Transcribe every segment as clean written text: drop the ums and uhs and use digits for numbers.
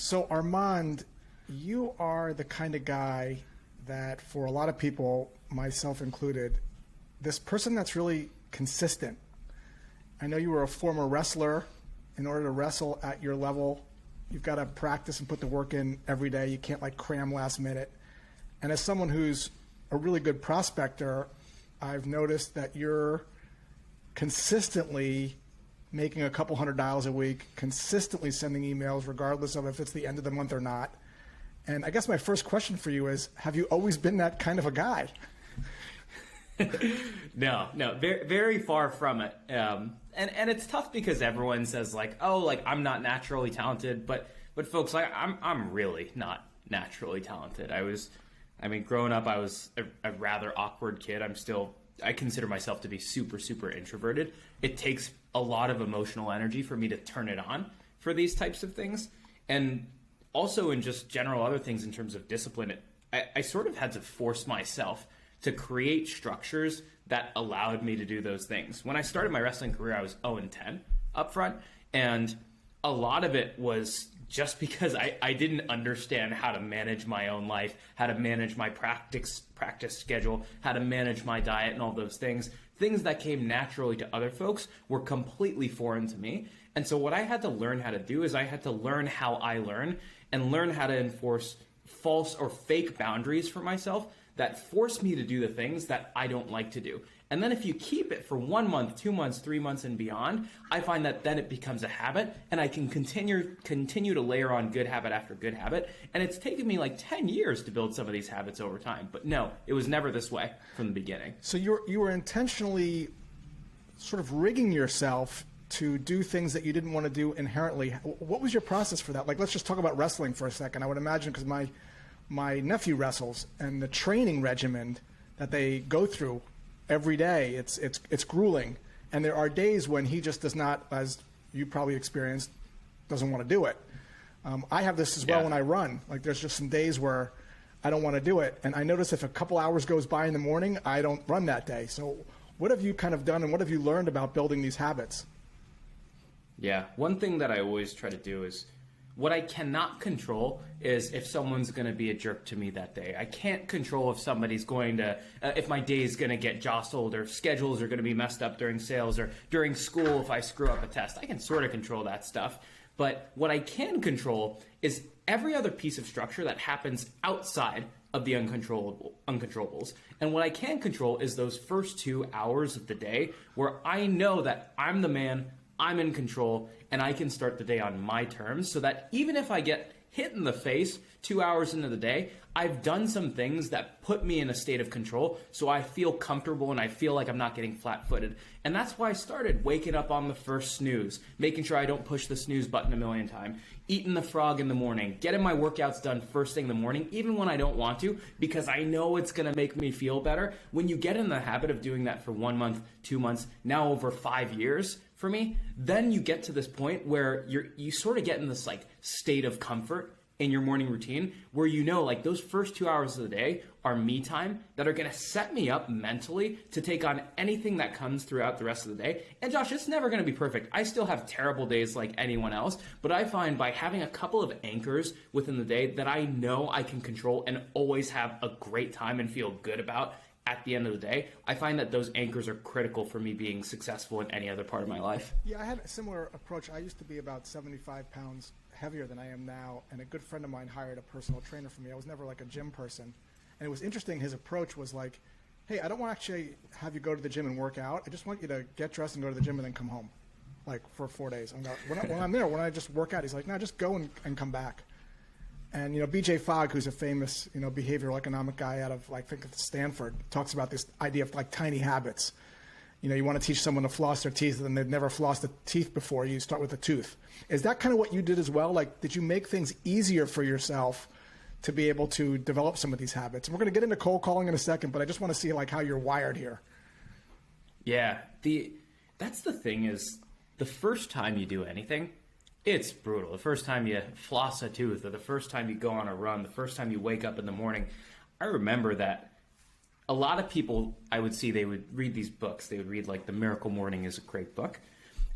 So Armand, you are the kind of guy that for a lot of people, myself included, this person that's really consistent. I know you were a former wrestler. In order to wrestle at your level, you've got to practice and put the work in every day. You can't like cram last minute. And as someone who's a really good prospector, I've noticed that you're consistently making a couple $100 a week, consistently sending emails regardless of if it's the end of the month or not. And I guess my first question for you is, have you always been that kind of a guy? No, very, very far from it. And it's tough because everyone says like, oh, like I'm not naturally talented, but folks, like I'm really not naturally talented. Growing up, I was a rather awkward kid. I consider myself to be super, super introverted. It takes a lot of emotional energy for me to turn it on for these types of things. And also in just general other things in terms of discipline, I sort of had to force myself to create structures that allowed me to do those things. When I started my wrestling career, I was 0-10 up front. And a lot of it was just because I didn't understand how to manage my own life, how to manage my practice schedule, how to manage my diet and all those things. Things that came naturally to other folks were completely foreign to me. And so what I had to learn how to do is I had to learn how I learn and learn how to enforce false or fake boundaries for myself that force me to do the things that I don't like to do. And then if you keep it for 1 month, 2 months, 3 months and beyond, I find that then it becomes a habit and I can continue to layer on good habit after good habit. And it's taken me like 10 years to build some of these habits over time. But no, it was never this way from the beginning. So you were intentionally sort of rigging yourself to do things that you didn't want to do inherently. What was your process for that? Like, let's just talk about wrestling for a second. I would imagine, because my nephew wrestles, and the training regimen that they go through every day, it's grueling. And there are days when he just does not, as you probably experienced, doesn't want to do it. I have this as well when I run. Like, there's just some days where I don't want to do it. And I notice if a couple hours goes by in the morning, I don't run that day. So what have you kind of done and what have you learned about building these habits? Yeah, one thing that I always try to do is, what I cannot control is if someone's going to be a jerk to me that day. I can't control if somebody's going to, if my day is going to get jostled, or schedules are going to be messed up during sales, or during school if I screw up a test. I can sort of control that stuff. But what I can control is every other piece of structure that happens outside of the uncontrollables. And what I can control is those first 2 hours of the day where I know that I'm the man, I'm in control, and I can start the day on my terms, so that even if I get hit in the face 2 hours into the day, I've done some things that put me in a state of control, so I feel comfortable and I feel like I'm not getting flat-footed. And that's why I started waking up on the first snooze, making sure I don't push the snooze button a million times, eating the frog in the morning, getting my workouts done first thing in the morning, even when I don't want to, because I know it's going to make me feel better. When you get in the habit of doing that for 1 month, 2 months, now over 5 years, for me, then you get to this point where you sort of get in this like state of comfort in your morning routine where you know like those first 2 hours of the day are me time that are going to set me up mentally to take on anything that comes throughout the rest of the day. And Josh, it's never going to be perfect. I still have terrible days like anyone else, but I find by having a couple of anchors within the day that I know I can control and always have a great time and feel good about at the end of the day, I find that those anchors are critical for me being successful in any other part of my life. Yeah, I had a similar approach. I used to be about 75 pounds heavier than I am now, and a good friend of mine hired a personal trainer for me. I was never like a gym person. And it was interesting, his approach was like, hey, I don't want to actually have you go to the gym and work out. I just want you to get dressed and go to the gym and then come home, like for 4 days. When I'm there, when I just work out, he's like, no, just go and come back. And, BJ Fogg, who's a famous, behavioral economic guy out of, like, I think it's Stanford, talks about this idea of, like, tiny habits. You want to teach someone to floss their teeth and they've never flossed a teeth before. You start with a tooth. Is that kind of what you did as well? Like, did you make things easier for yourself to be able to develop some of these habits? And we're going to get into cold calling in a second, but I just want to see, like, how you're wired here. Yeah. That's the thing is, the first time you do anything, it's brutal. The first time you floss a tooth, or the first time you go on a run, the first time you wake up in the morning. I remember that a lot of people, I would see, they would read these books. They would read like The Miracle Morning is a great book.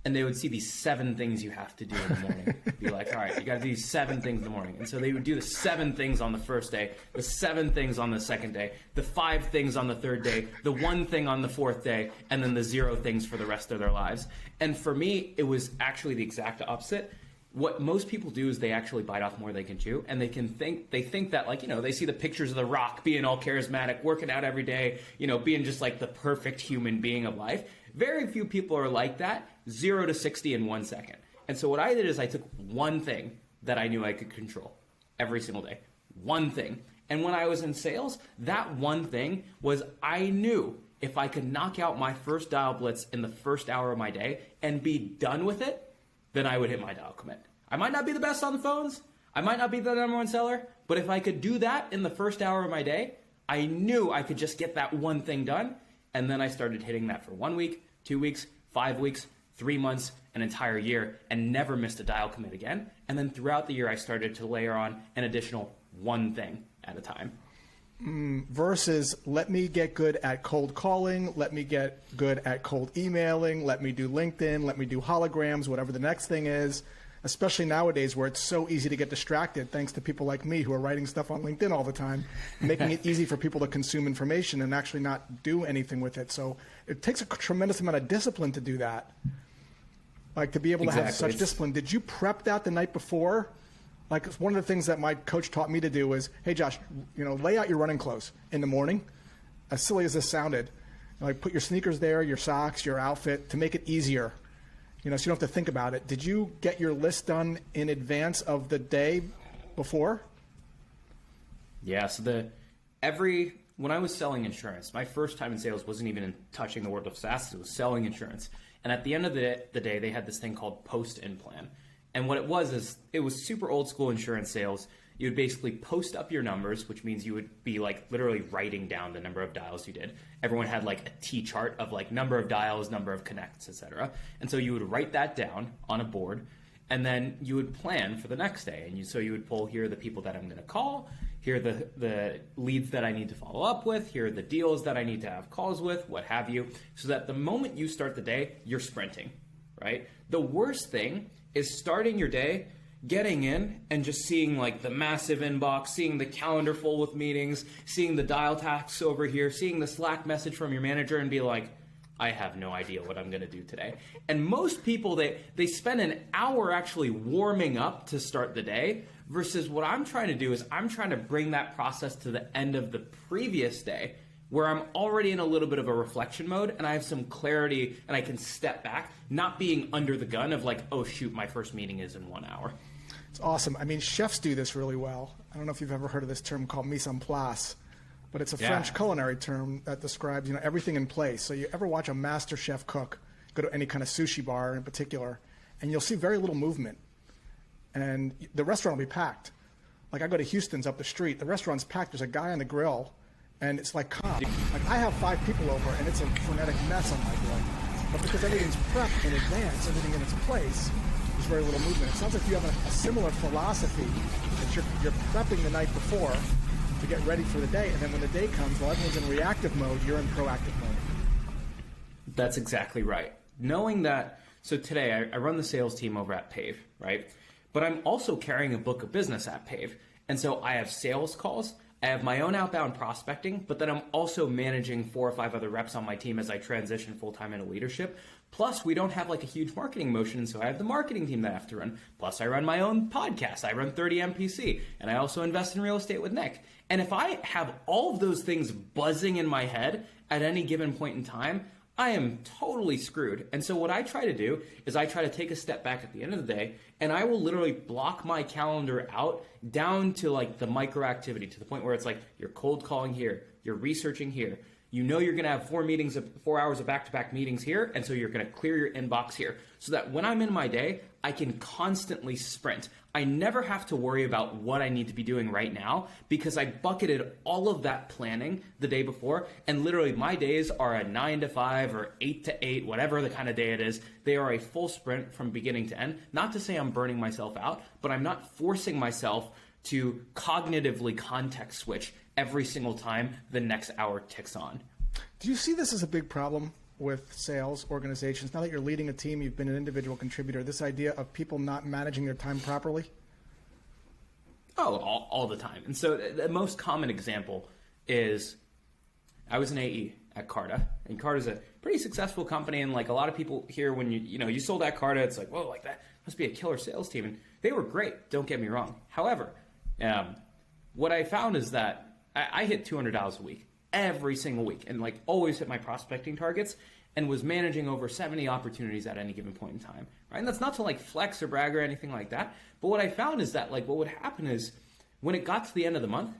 and they would see these 7 things you have to do in the morning. Be like, all right, you got to do these 7 things in the morning. And so they would do the 7 things on the first day, the 7 things on the second day, the 5 things on the third day, the 1 thing on the 4th day, and then the 0 things for the rest of their lives. And for me, it was actually the exact opposite. What most people do is they actually bite off more than they can chew, and they think that, like, they see the pictures of The Rock being all charismatic, working out every day, being just like the perfect human being of life. Very few people are like that, 0 to 60 in 1 second. And so what I did is I took 1 thing that I knew I could control every single day, 1 thing. And when I was in sales, that 1 thing was I knew if I could knock out my first dial blitz in the first hour of my day and be done with it, then I would hit my dial commit. I might not be the best on the phones. I might not be the #1 seller, but if I could do that in the first hour of my day, I knew I could just get that 1 thing done. And then I started hitting that for 1 week, 2 weeks, 5 weeks, 3 months, an entire year, and never missed a dial commit again. And then throughout the year, I started to layer on an additional 1 thing at a time. Versus let me get good at cold calling, let me get good at cold emailing, let me do LinkedIn, let me do holograms, whatever the next thing is, especially nowadays where it's so easy to get distracted thanks to people like me who are writing stuff on LinkedIn all the time, making it easy for people to consume information and actually not do anything with it. So it takes a tremendous amount of discipline to do that. Like to be able to have such discipline. Did you prep that the night before? Like one of the things that my coach taught me to do was, hey Josh, lay out your running clothes in the morning. As silly as this sounded, like put your sneakers there, your socks, your outfit to make it easier. So you don't have to think about it. Did you get your list done in advance of the day before? Yeah. So when I was selling insurance, my first time in sales wasn't even touching the world of SaaS. It was selling insurance. And at the end of the day, they had this thing called post-in plan. And what it was is it was super old school insurance sales. You would basically post up your numbers, which means you would be like literally writing down the number of dials you did. Everyone had like a T chart of like number of dials, number of connects, etc. And so you would write that down on a board, and then you would plan for the next day. And so you would pull, here are the people that I'm going to call, here are the leads that I need to follow up with, here are the deals that I need to have calls with, what have you, so that the moment you start the day, you're sprinting, right? The worst thing is starting your day, getting in and just seeing like the massive inbox, seeing the calendar full with meetings, seeing the dial tasks over here, seeing the Slack message from your manager and be like, I have no idea what I'm going to do today. And most people, they spend an hour actually warming up to start the day, versus what I'm trying to do is I'm trying to bring that process to the end of the previous day, where I'm already in a little bit of a reflection mode and I have some clarity and I can step back, not being under the gun of like, oh shoot, my first meeting is in 1 hour. It's awesome. I mean, chefs do this really well. I don't know if you've ever heard of this term called mise en place, but it's a French culinary term that describes, everything in place. So you ever watch a master chef cook, go to any kind of sushi bar in particular, and you'll see very little movement. And the restaurant will be packed. Like I go to Houston's up the street, the restaurant's packed, there's a guy on the grill, and it's like calm. Like I have 5 people over, and it's a frenetic mess on my grill. But because everything's prepped in advance, everything in its place, there's very little movement. It sounds like you have a similar philosophy that you're prepping the night before to get ready for the day, and then when the day comes, while everyone's in reactive mode, you're in proactive mode. That's exactly right. Knowing that, so today I run the sales team over at Pave, right? But I'm also carrying a book of business at Pave. And so I have sales calls, I have my own outbound prospecting, but then I'm also managing 4 or 5 other reps on my team as I transition full-time into leadership. Plus, we don't have like a huge marketing motion, so I have the marketing team that I have to run. Plus, I run my own podcast. I run 30 MPC, and I also invest in real estate with Nick. And if I have all of those things buzzing in my head at any given point in time, I am totally screwed. And so what I try to do is I try to take a step back at the end of the day, and I will literally block my calendar out down to like the micro activity, to the point where it's like you're cold calling here, you're researching here. You're going to have 4 hours of back-to-back meetings here, and so you're going to clear your inbox here, so that when I'm in my day, I can constantly sprint. I never have to worry about what I need to be doing right now, because I bucketed all of that planning the day before, and literally my days are a 9 to 5 or 8 to 8, whatever the kind of day it is. They are a full sprint from beginning to end. Not to say I'm burning myself out, but I'm not forcing myself to cognitively context switch every single time the next hour ticks on. Do you see this as a big problem? with sales organizations, now that you're leading a team, you've been an individual contributor, this idea of people not managing their time properly? Oh, all the time. And so the most common example is I was an AE at Carta, and Carta's a pretty successful company, and like a lot of people here, when you sold at Carta, it's like, whoa, like that must be a killer sales team, and they were great, don't get me wrong. However, what I found is that I hit $200 a week every single week, and like always hit my prospecting targets, and was managing over 70 opportunities at any given point in time, right? And that's not to like flex or brag or anything like that, but what I found is that like what would happen is when it got to the end of the month,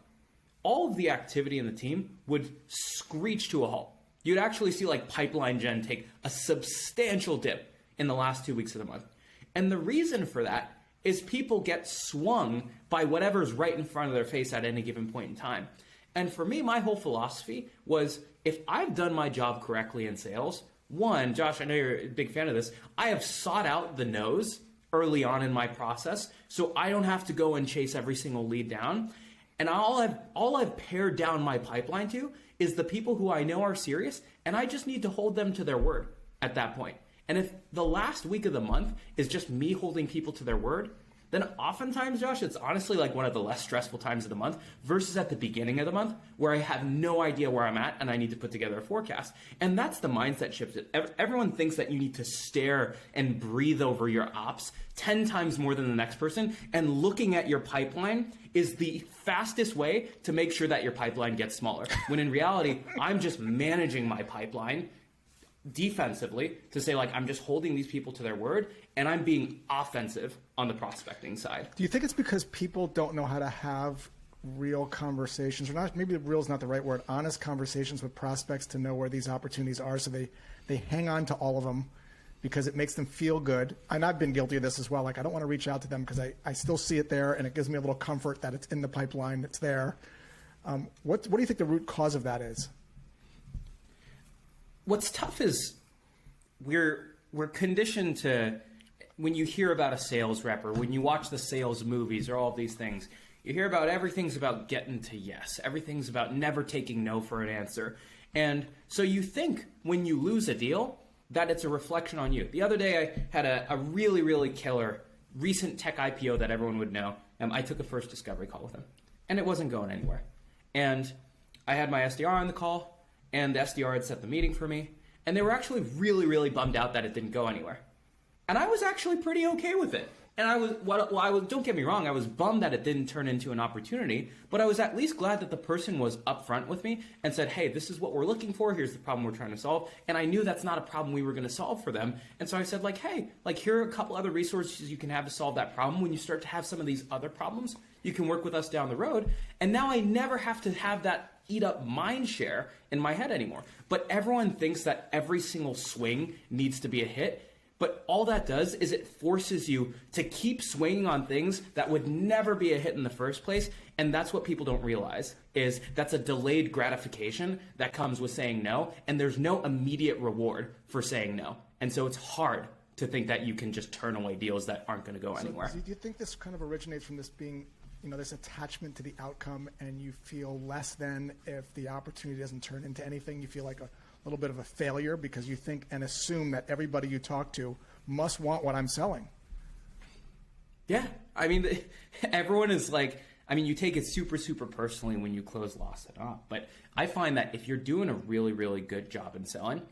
all of the activity in the team would screech to a halt. You'd actually see like pipeline gen take a substantial dip in the last 2 weeks of the month. And the reason for that is people get swung by whatever's right in front of their face at any given point in time. And for me, my whole philosophy was, if I've done my job correctly in sales, one, Josh, I know you're a big fan of this, I have sought out the no's early on in my process, so I don't have to go and chase every single lead down. And all I've pared down my pipeline to is the people who I know are serious, and I just need to hold them to their word at that point. And if the last week of the month is just me holding people to their word, then oftentimes, Josh, it's honestly like one of the less stressful times of the month versus at the beginning of the month where I have no idea where I'm at and I need to put together a forecast. And that's the mindset shift. Everyone thinks that you need to stare and breathe over your ops 10 times more than the next person, and looking at your pipeline is the fastest way to make sure that your pipeline gets smaller. When in reality, I'm just managing my pipeline defensively to say, like, I'm just holding these people to their word, and I'm being offensive on the prospecting side. Do you think it's because people don't know how to have real conversations, or not, maybe real is not the right word, honest conversations with prospects to know where these opportunities are, so they hang on to all of them because it makes them feel good? And I've been guilty of this as well. Like, I don't want to reach out to them because I still see it there, and it gives me a little comfort that it's in the pipeline, it's there. What do you think the root cause of that is? What's tough is we're conditioned to, when you hear about a sales rep or when you watch the sales movies or all of these things, you hear about everything's about getting to yes. Everything's about never taking no for an answer. And so you think when you lose a deal that it's a reflection on you. The other day I had a really, really killer recent tech IPO that everyone would know. I took a first discovery call with them, and it wasn't going anywhere. And I had my SDR on the call, and the SDR had set the meeting for me, and they were actually really, really bummed out that it didn't go anywhere. And I was actually pretty okay with it. And don't get me wrong, I was bummed that it didn't turn into an opportunity, but I was at least glad that the person was upfront with me and said, hey, this is what we're looking for, here's the problem we're trying to solve. And I knew that's not a problem we were going to solve for them. And so I said, like, hey, like, here are a couple other resources you can have to solve that problem. When you start to have some of these other problems, you can work with us down the road. And now I never have to have that eat up mind share in my head anymore. But everyone thinks that every single swing needs to be a hit. But all that does is it forces you to keep swinging on things that would never be a hit in the first place. And that's what people don't realize, is that's a delayed gratification that comes with saying no. And there's no immediate reward for saying no. And so it's hard to think that you can just turn away deals that aren't going to go anywhere. Do you think this kind of originates from this being, this attachment to the outcome, and you feel less than if the opportunity doesn't turn into anything? You feel like a little bit of a failure because you think and assume that everybody you talk to must want what I'm selling. Yeah. I mean, everyone is like, you take it super, super personally when you close loss it off. But I find that if you're doing a really, really good job in selling,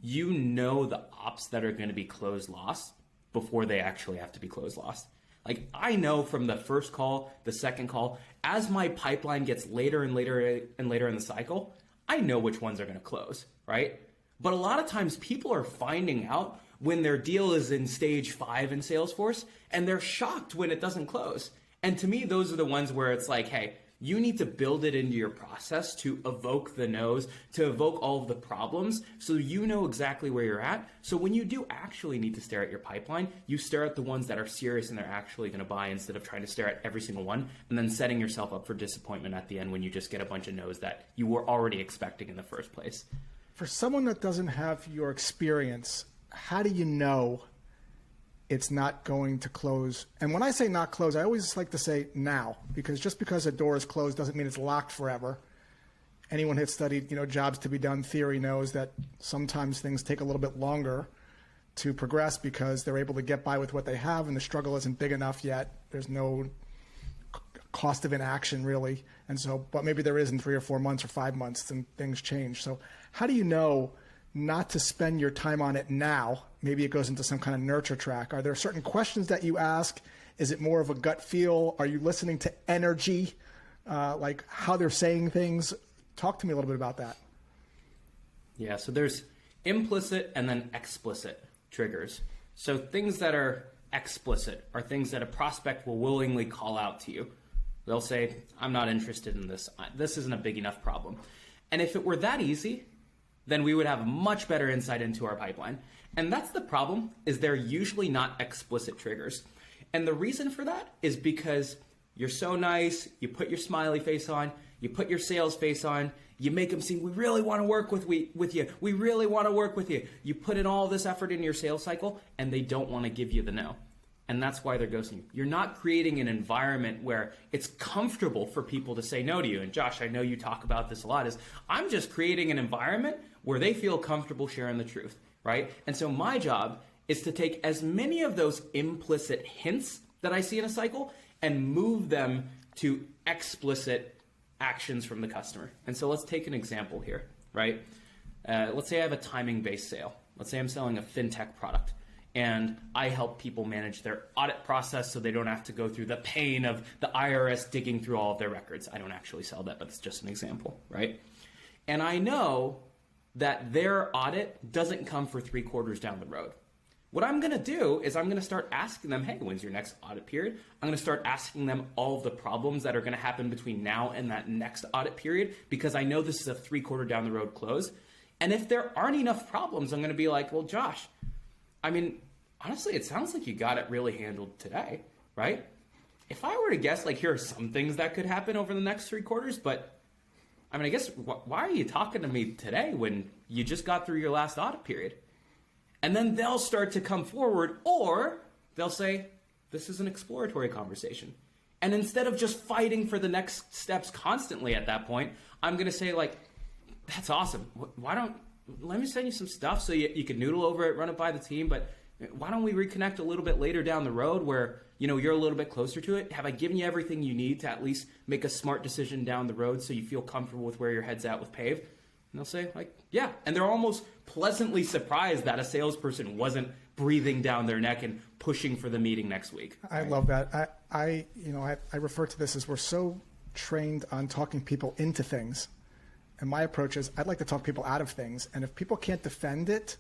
you know the ops that are going to be closed loss before they actually have to be closed loss. Like, I know from the first call, the second call, as my pipeline gets later and later and later in the cycle, I know which ones are going to close, right? But a lot of times people are finding out when their deal is in stage 5 in Salesforce, and they're shocked when it doesn't close. And to me, those are the ones where it's like, hey, you need to build it into your process to evoke the no's, to evoke all of the problems, so you know exactly where you're at. So when you do actually need to stare at your pipeline, you stare at the ones that are serious and they're actually going to buy, instead of trying to stare at every single one and then setting yourself up for disappointment at the end when you just get a bunch of no's that you were already expecting in the first place. For someone that doesn't have your experience, how do you know it's not going to close? And when I say not close, I always like to say now, because just because a door is closed doesn't mean it's locked forever. anyone who's studied, jobs to be done theory knows that sometimes things take a little bit longer to progress because they're able to get by with what they have and the struggle isn't big enough yet. There's no cost of inaction really. And so, but maybe there is in 3 or 4 months or 5 months and things change. So how do you know not to spend your time on it now? Maybe it goes into some kind of nurture track. Are there certain questions that you ask? Is it more of a gut feel? Are you listening to energy, like how they're saying things? Talk to me a little bit about that. Yeah, so there's implicit and then explicit triggers. So things that are explicit are things that a prospect will willingly call out to you. They'll say, I'm not interested in this. This isn't a big enough problem. And if it were that easy, then we would have much better insight into our pipeline. And that's the problem, is they're usually not explicit triggers. And the reason for that is because you're so nice, you put your smiley face on, you put your sales face on, you make them seem, we really want to work with you. We really want to work with you. You put in all this effort in your sales cycle and they don't want to give you the no. And that's why they're ghosting you. You're not creating an environment where it's comfortable for people to say no to you. And Josh, I know you talk about this a lot, is I'm just creating an environment where they feel comfortable sharing the truth, right? And so my job is to take as many of those implicit hints that I see in a cycle and move them to explicit actions from the customer. And so let's take an example here, right? Let's say I have a timing-based sale. Let's say I'm selling a fintech product and I help people manage their audit process so they don't have to go through the pain of the IRS digging through all of their records. I don't actually sell that, but it's just an example, right? And I know that their audit doesn't come for 3 quarters down the road. What I'm going to do is I'm going to start asking them, hey, when's your next audit period? I'm going to start asking them all of the problems that are going to happen between now and that next audit period, because I know this is a 3 quarter down the road close. And if there aren't enough problems, I'm going to be like, well, Josh, I mean, honestly, it sounds like you got it really handled today, right? If I were to guess, like, here are some things that could happen over the next 3 quarters, but I mean, I guess, why are you talking to me today when you just got through your last audit period? And then they'll start to come forward, or they'll say, this is an exploratory conversation. And instead of just fighting for the next steps constantly at that point, I'm going to say, like, that's awesome. Let me send you some stuff so you can noodle over it, run it by the team, but why don't we reconnect a little bit later down the road where, you're a little bit closer to it? Have I given you everything you need to at least make a smart decision down the road so you feel comfortable with where your head's at with Pave? And they'll say, like, yeah. And they're almost pleasantly surprised that a salesperson wasn't breathing down their neck and pushing for the meeting next week. I love that. I refer to this as we're so trained on talking people into things. And my approach is I'd like to talk people out of things. And if people can't defend it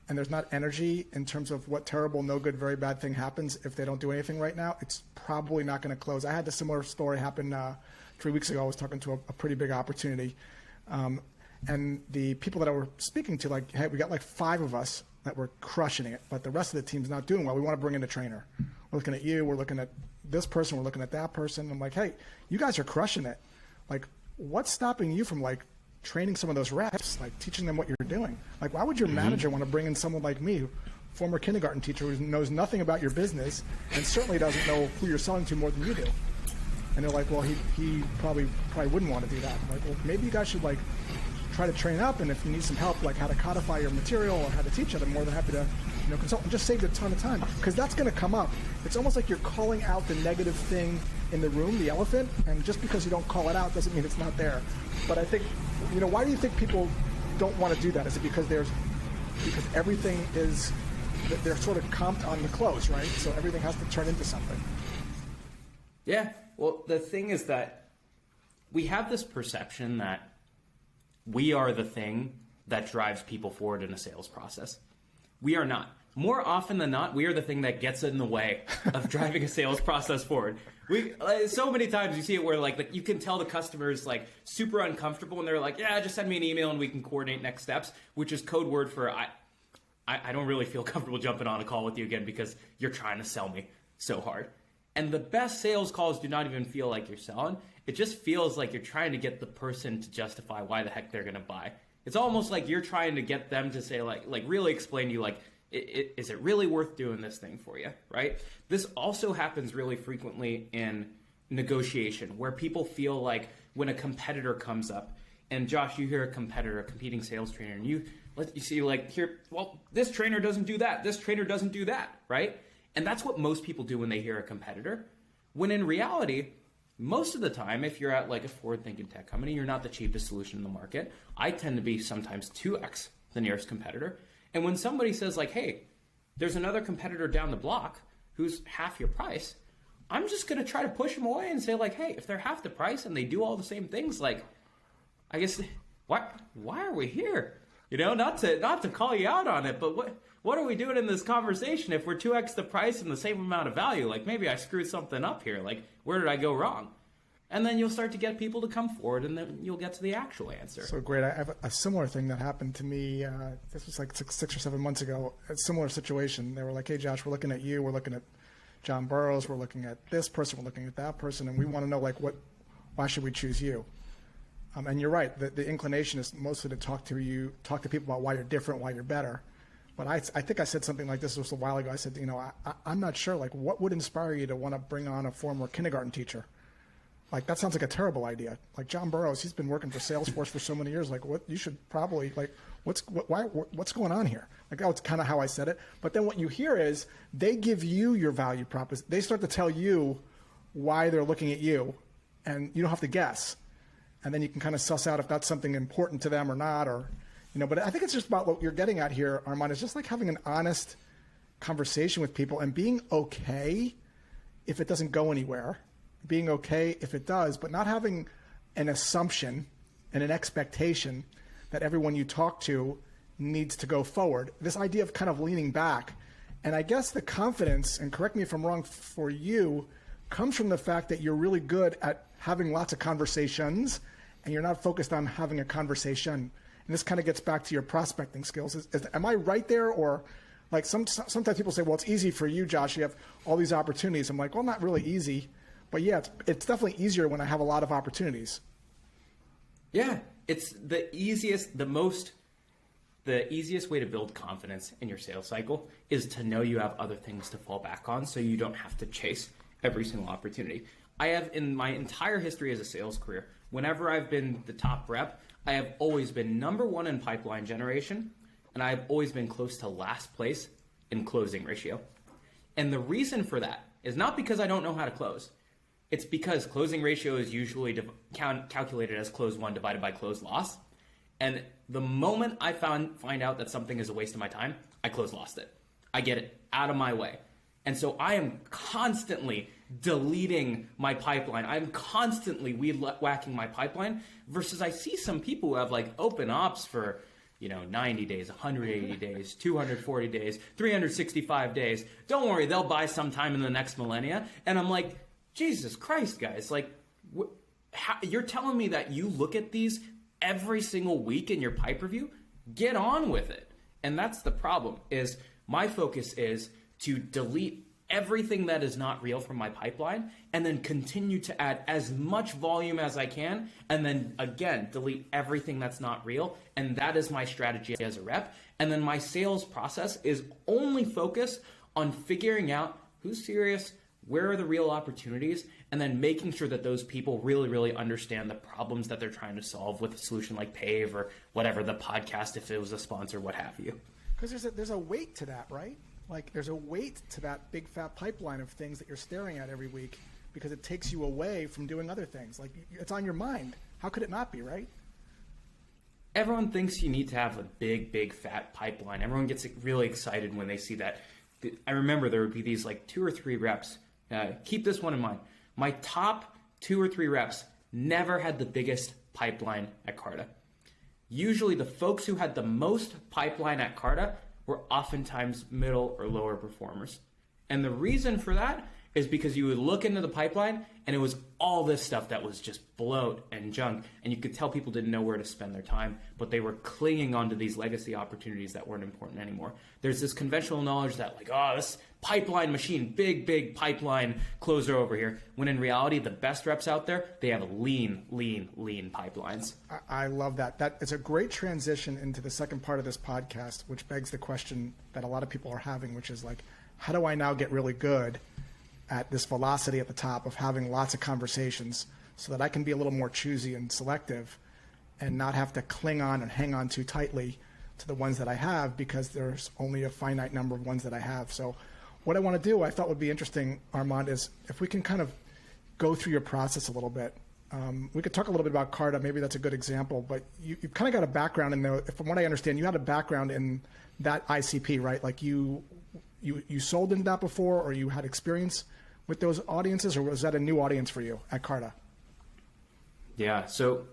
and there's not energy in terms of what terrible, no good, very bad thing happens if they don't do anything right now, it's probably not going to close. I had a similar story happen 3 weeks ago. I was talking to a pretty big opportunity. And the people that I were speaking to, like, hey, we got like 5 of us that were crushing it, but the rest of the team's not doing well. We want to bring in a trainer. We're looking at you. We're looking at this person. We're looking at that person. I'm like, hey, you guys are crushing it. Like, what's stopping you from, like, training some of those reps, like teaching them what you're doing? Like, why would your manager want to bring in someone like me, former kindergarten teacher who knows nothing about your business and certainly doesn't know who you're selling to more than you do? And they're like, well, he probably wouldn't want to do that. I'm like, well, maybe you guys should, like, try to train up, and if you need some help, like how to codify your material or how to teach it, I'm more than happy to consult and just save a ton of time, because that's going to come up. It's almost like you're calling out the negative thing in the room, the elephant, and just because you don't call it out doesn't mean it's not there. But I think, why do you think people don't want to do that? Is it because everything is, they're sort of comped on the close, right? So everything has to turn into something. Yeah, well, the thing is that we have this perception that we are the thing that drives people forward in a sales process. We are not. More often than not, we are the thing that gets in the way of driving a sales process forward. So many times you see it where like you can tell the customer is like super uncomfortable and they're like, yeah, just send me an email and we can coordinate next steps, which is code word for I don't really feel comfortable jumping on a call with you again because you're trying to sell me so hard. And the best sales calls do not even feel like you're selling. It just feels like you're trying to get the person to justify why the heck they're going to buy. It's almost like you're trying to get them to say like really explain to you like, is it really worth doing this thing for you, right? This also happens really frequently in negotiation where people feel like when a competitor comes up, and Josh, you hear a competitor, a competing sales trainer, and you see like here, well, this trainer doesn't do that, this trainer doesn't do that, right? And that's what most people do when they hear a competitor. When in reality, most of the time, if you're at like a forward-thinking tech company, you're not the cheapest solution in the market. I tend to be sometimes 2x the nearest competitor. And when somebody says like, hey, there's another competitor down the block who's half your price, I'm just going to try to push them away and say like, hey, if they're half the price and they do all the same things, like, I guess, why are we here? You know, not to call you out on it, but what are we doing in this conversation if we're 2x the price and the same amount of value? Like, maybe I screwed something up here. Like, where did I go wrong? And then you'll start to get people to come forward, and then you'll get to the actual answer. So great. I have a similar thing that happened to me. This was like six or 7 months ago. A similar situation. They were like, hey, Josh, we're looking at you. We're looking at John Burroughs. We're looking at this person. We're looking at that person. And we want to know, like, why should we choose you? And you're right. The inclination is mostly to talk to people about why you're different, why you're better. But I think I said something like this just a while ago. I said, you know, I'm not sure, like, what would inspire you to want to bring on a former kindergarten teacher? Like, that sounds like a terrible idea. Like, John Burroughs, he's been working for Salesforce for so many years. Like, what you should probably, like, what's going on here? Like, that was kind of how I said it. But then what you hear is they give you your value proposition. They start to tell you why they're looking at you, and you don't have to guess. And then you can kind of suss out if that's something important to them or not, or, you know. But I think it's just about what you're getting at here, Armand. It's just like having an honest conversation with people and being okay if it doesn't go anywhere. Being okay if it does, but not having an assumption and an expectation that everyone you talk to needs to go forward. This idea of kind of leaning back. And I guess the confidence, and correct me if I'm wrong, for you, comes from the fact that you're really good at having lots of conversations and you're not focused on having a conversation. And this kind of gets back to your prospecting skills. Am I right there? Or like sometimes people say, well, it's easy for you, Josh. You have all these opportunities. I'm like, well, not really easy. But yeah, it's definitely easier when I have a lot of opportunities. Yeah, it's the easiest way to build confidence in your sales cycle is to know you have other things to fall back on so you don't have to chase every single opportunity. I have, in my entire history as a sales career, whenever I've been the top rep, I have always been number one in pipeline generation, and I've always been close to last place in closing ratio. And the reason for that is not because I don't know how to close. It's because closing ratio is usually calculated as close one divided by close loss. And the moment I find out that something is a waste of my time, I close lost it. I get it out of my way. And so I am constantly deleting my pipeline. I'm constantly weed-whacking my pipeline versus I see some people who have like open ops for 90 days, 180 days, 240 days, 365 days. Don't worry, they'll buy sometime in the next millennia. And I'm like, Jesus Christ, guys, like, you're telling me that you look at these every single week in your pipe review? Get on with it. And that's the problem, is my focus is to delete everything that is not real from my pipeline and then continue to add as much volume as I can and then, again, delete everything that's not real. And that is my strategy as a rep. And then my sales process is only focused on figuring out who's serious, where are the real opportunities, and then making sure that those people really, really understand the problems that they're trying to solve with a solution like Pave or whatever, the podcast, if it was a sponsor, what have you. Because there's a weight to that, right? Like there's a weight to that big fat pipeline of things that you're staring at every week because it takes you away from doing other things. Like it's on your mind. How could it not be, right? Everyone thinks you need to have a big, big fat pipeline. Everyone gets really excited when they see that. I remember there would be these like 2 or 3 reps. Keep this one in mind. My top 2 or 3 reps never had the biggest pipeline at Carta. Usually the folks who had the most pipeline at Carta were oftentimes middle or lower performers. And the reason for that is because you would look into the pipeline and it was all this stuff that was just bloat and junk. And you could tell people didn't know where to spend their time, but they were clinging onto these legacy opportunities that weren't important anymore. There's this conventional knowledge that like, oh, this pipeline machine, big pipeline closer over here. When in reality, the best reps out there, they have lean pipelines. I love that. That is a great transition into the second part of this podcast, which begs the question that a lot of people are having, which is like, how do I now get really good at this velocity at the top of having lots of conversations so that I can be a little more choosy and selective and not have to cling on and hang on too tightly to the ones that I have, because there's only a finite number of ones that I have. So what I want to do, I thought would be interesting, Armand, is if we can kind of go through your process a little bit. We could talk a little bit about Carta. Maybe that's a good example, but you've kind of got a background in there. From what I understand, you had a background in that ICP, right? Like you sold into that before, or you had experience with those audiences, or was that a new audience for you at Carta? Yeah, so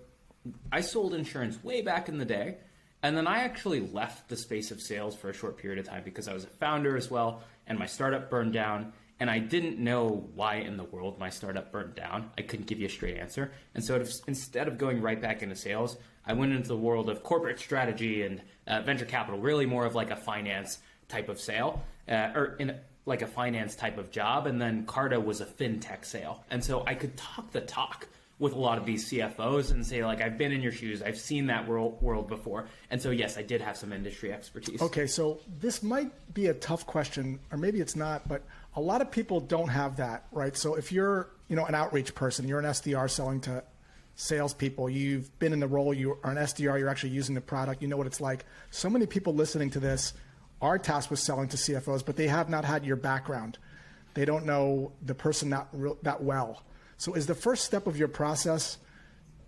I sold insurance way back in the day, and then I actually left the space of sales for a short period of time because I was a founder as well, and my startup burned down, and I didn't know why in the world my startup burned down. I couldn't give you a straight answer. And so instead of going right back into sales, I went into the world of corporate strategy and venture capital, really more of like a finance type of sale, or in like a finance type of job. And then Carta was a fintech sale. And so I could talk the talk with a lot of these CFOs and say, like, I've been in your shoes, I've seen that world before. And so, yes, I did have some industry expertise. Okay, so this might be a tough question, or maybe it's not, but a lot of people don't have that, right? So if you're, an outreach person, you're an SDR selling to salespeople, you've been in the role, you are an SDR, you're actually using the product, you know what it's like. So many people listening to this are tasked with selling to CFOs, but they have not had your background. They don't know the person that well. So is the first step of your process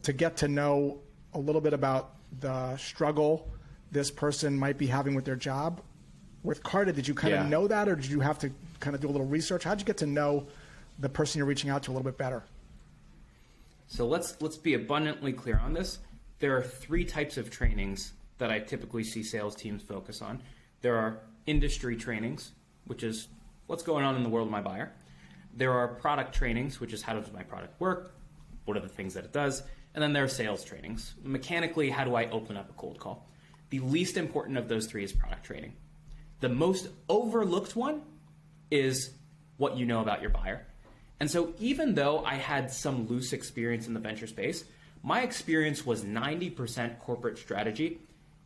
to get to know a little bit about the struggle this person might be having with their job? With Carta, did you kind of know that, or did you have to kind of do a little research? How'd you get to know the person you're reaching out to a little bit better? So let's be abundantly clear on this. There are 3 types of trainings that I typically see sales teams focus on. There are industry trainings, which is what's going on in the world of my buyer. There are product trainings, which is how does my product work? What are the things that it does? And then there are sales trainings. Mechanically, how do I open up a cold call? The least important of those 3 is product training. The most overlooked one is what you know about your buyer. And so even though I had some loose experience in the venture space, my experience was 90% corporate strategy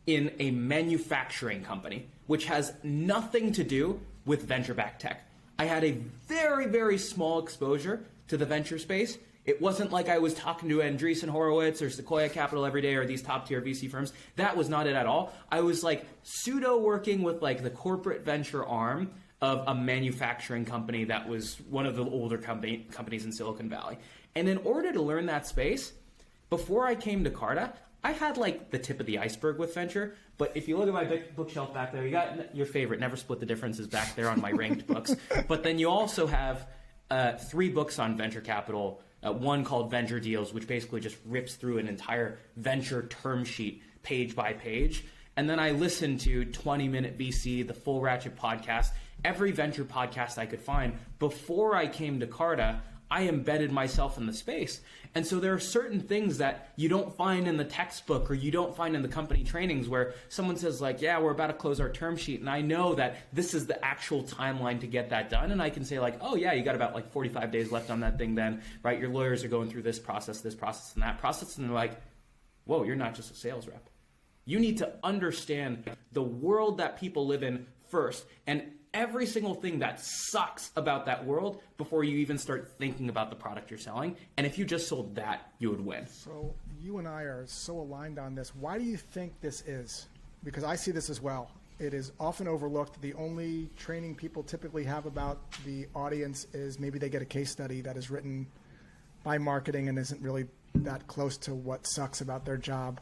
in a manufacturing company, which has nothing to do with venture-backed tech. I had a very, very small exposure to the venture space. It wasn't like I was talking to Andreessen Horowitz or Sequoia Capital every day or these top tier VC firms. That was not it at all. I was like pseudo working with like the corporate venture arm of a manufacturing company that was one of the older companies in Silicon Valley. And in order to learn that space, before I came to Carta, I had like the tip of the iceberg with venture, but if you look at my bookshelf back there, you got your favorite, Never Split the Differences back there on my ranked books. But then you also have 3 books on venture capital, one called Venture Deals, which basically just rips through an entire venture term sheet page by page. And then I listened to 20-Minute VC, the Full Ratchet podcast, every venture podcast I could find. Before I came to Carta, I embedded myself in the space. And so there are certain things that you don't find in the textbook or you don't find in the company trainings where someone says like, yeah, we're about to close our term sheet. And I know that this is the actual timeline to get that done. And I can say like, oh yeah, you got about like 45 days left on that thing then, right? Your lawyers are going through this process, and that process. And they're like, whoa, you're not just a sales rep. You need to understand the world that people live in first. And every single thing that sucks about that world before you even start thinking about the product you're selling. And if you just sold that, you would win. So you and I are so aligned on this. Why do you think this is? Because I see this as well. It is often overlooked. The only training people typically have about the audience is maybe they get a case study that is written by marketing and isn't really that close to what sucks about their job.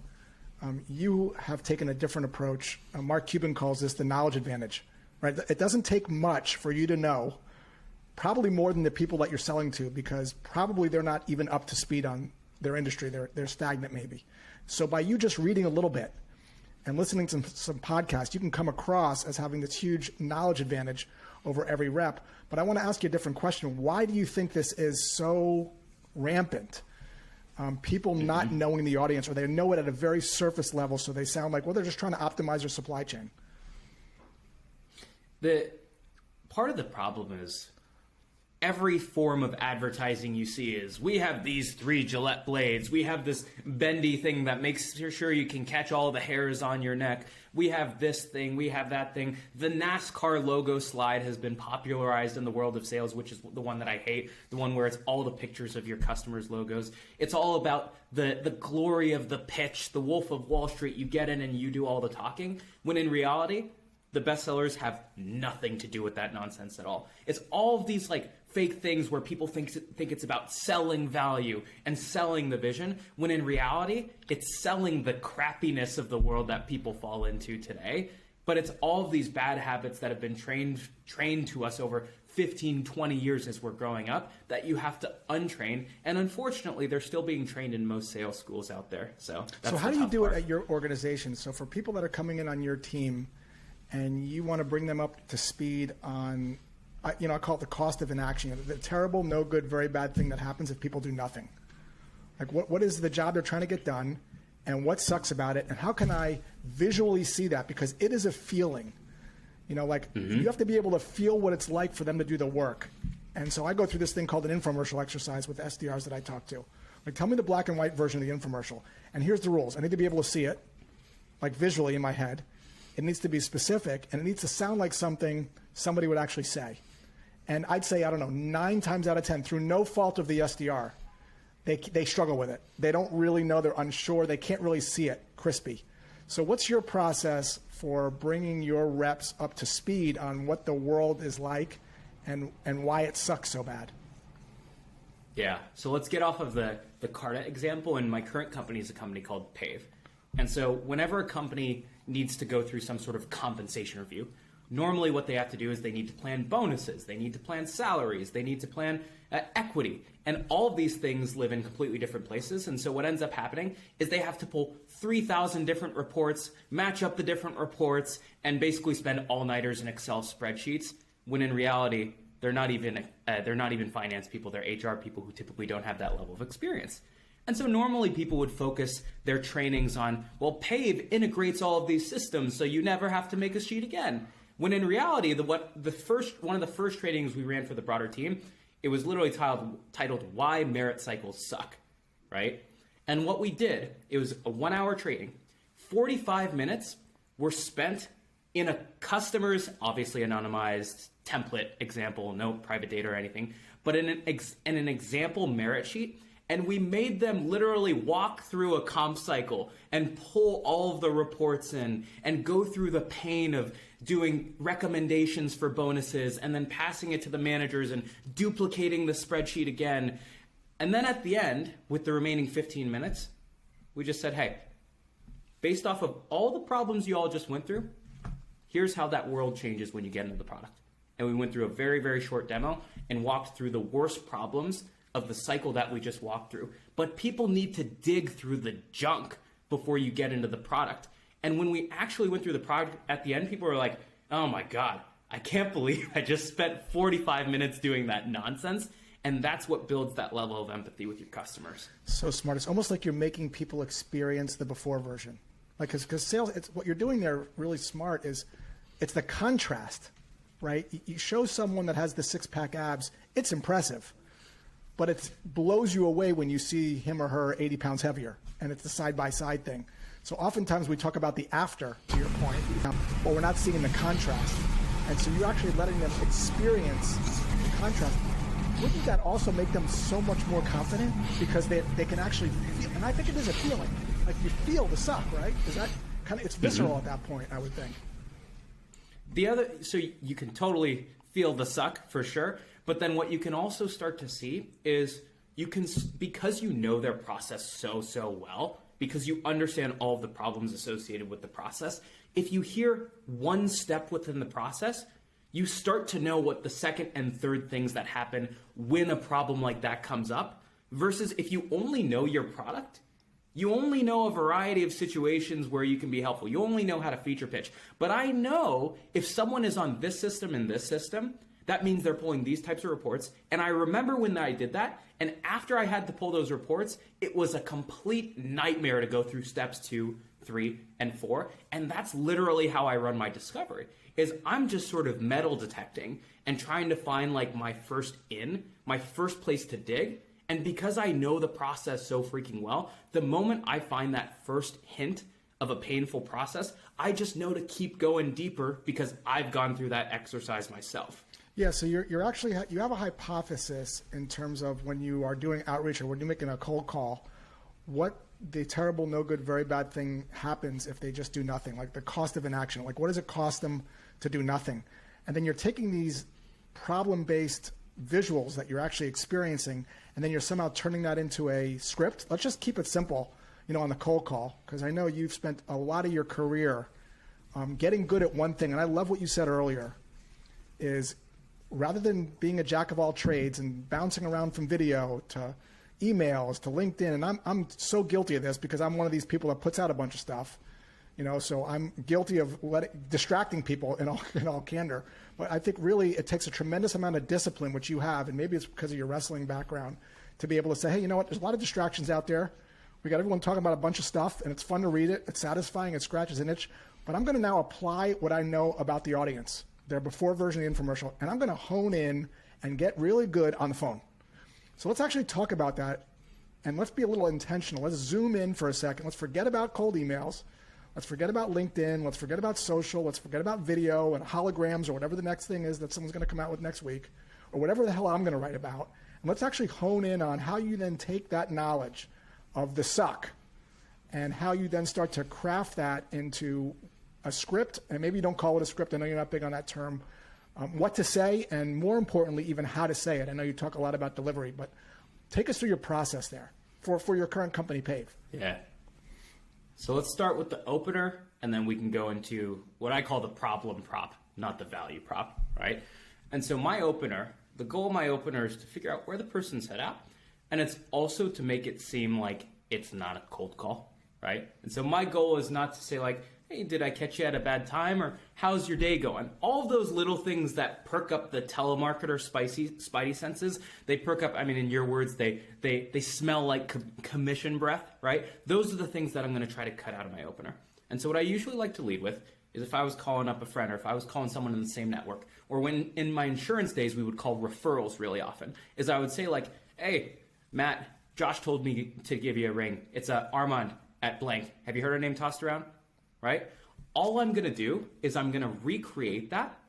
You have taken a different approach. Mark Cuban calls this the knowledge advantage. Right? It doesn't take much for you to know, probably more than the people that you're selling to, because probably they're not even up to speed on their industry. They're stagnant maybe. So by you just reading a little bit and listening to some podcasts, you can come across as having this huge knowledge advantage over every rep. But I want to ask you a different question. Why do you think this is so rampant? People not knowing the audience, or they know it at a very surface level, so they sound like, well, they're just trying to optimize their supply chain. The part of the problem is every form of advertising you see is, we have these 3 Gillette blades, we have this bendy thing that makes sure you can catch all the hairs on your neck, we have this thing, we have that thing. The NASCAR logo slide has been popularized in the world of sales, which is the one that I hate, the one where it's all the pictures of your customers' logos. It's all about the glory of the pitch, the Wolf of Wall Street. You get in and you do all the talking, when in reality, the bestsellers have nothing to do with that nonsense at all. It's all of these like fake things where people think it's about selling value and selling the vision, when in reality, it's selling the crappiness of the world that people fall into today. But it's all of these bad habits that have been trained to us over 15, 20 years as we're growing up that you have to untrain. And unfortunately, they're still being trained in most sales schools out there. So how do you do it at your organization? So for people that are coming in on your team and you want to bring them up to speed on, I call it the cost of inaction, the terrible, no good, very bad thing that happens if people do nothing. Like what is the job they're trying to get done, and what sucks about it, and how can I visually see that? Because it is a feeling. You have to be able to feel what it's like for them to do the work. And so I go through this thing called an infomercial exercise with SDRs that I talk to. Like, tell me the black and white version of the infomercial. And here's the rules. I need to be able to see it, like visually in my head. It needs to be specific, and it needs to sound like something somebody would actually say. And I'd say, 9 times out of 10, through no fault of the SDR, they struggle with it. They don't really know, they're unsure, they can't really see it crispy. So what's your process for bringing your reps up to speed on what the world is like and why it sucks so bad? Yeah, so let's get off of the Carta example. And my current company is a company called Pave. And so whenever a company needs to go through some sort of compensation review, normally what they have to do is they need to plan bonuses, they need to plan salaries, they need to plan equity. And all of these things live in completely different places. And so what ends up happening is they have to pull 3,000 different reports, match up the different reports, and basically spend all-nighters in Excel spreadsheets, when in reality, they're not even finance people, they're HR people who typically don't have that level of experience. And so normally people would focus their trainings on, well, Pave integrates all of these systems so you never have to make a sheet again. When in reality, one of the first trainings we ran for the broader team, it was literally titled Why Merit Cycles Suck, right? And what we did, it was a 1-hour training. 45 minutes were spent in a customer's, obviously anonymized template example, no private data or anything, but in an example merit sheet. And we made them literally walk through a comp cycle and pull all of the reports in and go through the pain of doing recommendations for bonuses and then passing it to the managers and duplicating the spreadsheet again. And then at the end, with the remaining 15 minutes, we just said, hey, based off of all the problems you all just went through, here's how that world changes when you get into the product. And we went through a very, very short demo and walked through the worst problems of the cycle that we just walked through. But people need to dig through the junk before you get into the product. And when we actually went through the product at the end, people were like, oh my God, I can't believe I just spent 45 minutes doing that nonsense. And that's what builds that level of empathy with your customers. So smart. It's almost like you're making people experience the before version. Like, because sales, what you're doing there really smart is it's the contrast, right? You show someone that has the 6-pack abs, it's impressive. But it blows you away when you see him or her 80 pounds heavier, and it's the side-by-side thing. So oftentimes we talk about the after, to your point, but we're not seeing the contrast. And so you're actually letting them experience the contrast. Wouldn't that also make them so much more confident? Because they can actually feel, and I think it is a feeling, like you feel the suck, right? Is that kind of, it's visceral at that point, I would think. So you can totally feel the suck for sure. But then what you can also start to see is because you know their process so well, because you understand all of the problems associated with the process, if you hear one step within the process, you start to know what the second and third things that happen when a problem like that comes up, versus if you only know your product, you only know a variety of situations where you can be helpful. You only know how to feature pitch. But I know if someone is on this system and this system, that means they're pulling these types of reports. And I remember when I did that, and after I had to pull those reports, it was a complete nightmare to go through steps 2, 3, and 4. And that's literally how I run my discovery. is I'm just sort of metal detecting and trying to find like my first place to dig. And because I know the process so freaking well, the moment I find that first hint of a painful process, I just know to keep going deeper because I've gone through that exercise myself. Yeah, so you're actually, you have a hypothesis in terms of when you are doing outreach or when you're making a cold call, what the terrible, no good, very bad thing happens if they just do nothing, like the cost of inaction. Like, what does it cost them to do nothing? And then you're taking these problem-based visuals that you're actually experiencing, and then you're somehow turning that into a script. Let's just keep it simple, on the cold call, because I know you've spent a lot of your career getting good at one thing. And I love what you said earlier, is rather than being a jack of all trades and bouncing around from video to emails to LinkedIn, and I'm so guilty of this because I'm one of these people that puts out a bunch of stuff, so I'm guilty of distracting people in all candor. But I think really it takes a tremendous amount of discipline, which you have, and maybe it's because of your wrestling background, to be able to say, hey, you know what, there's a lot of distractions out there. We got everyone talking about a bunch of stuff, and it's fun to read it. It's satisfying. It scratches an itch. But I'm going to now apply what I know about the audience, their before version of the infomercial, and I'm going to hone in and get really good on the phone. So let's actually talk about that, and let's be a little intentional. Let's zoom in for a second. Let's forget about cold emails. Let's forget about LinkedIn. Let's forget about social. Let's forget about video and holograms or whatever the next thing is that someone's going to come out with next week, or whatever the hell I'm going to write about. And let's actually hone in on how you then take that knowledge of the suck and how you then start to craft that into a script. And maybe you don't call it a script. I know you're not big on that term. What to say, and more importantly, even how to say it. I know you talk a lot about delivery, but take us through your process there for your current company, Pave. Yeah. So let's start with the opener, and then we can go into what I call the problem prop, not the value prop, right? And so the goal of my opener is to figure out where the person's head at, and it's also to make it seem like it's not a cold call, right? And so my goal is not to say like, hey, did I catch you at a bad time, or how's your day going? All of those little things that perk up the telemarketer spidey senses, they perk up, in your words, they smell like commission breath, right? Those are the things that I'm going to try to cut out of my opener. And so what I usually like to lead with is if I was calling up a friend, or if I was calling someone in the same network, or when in my insurance days we would call referrals really often, is I would say like, hey, Matt, Josh told me to give you a ring. It's Armand at blank. Have you heard her name tossed around? Right? All I'm going to do is I'm going to recreate that,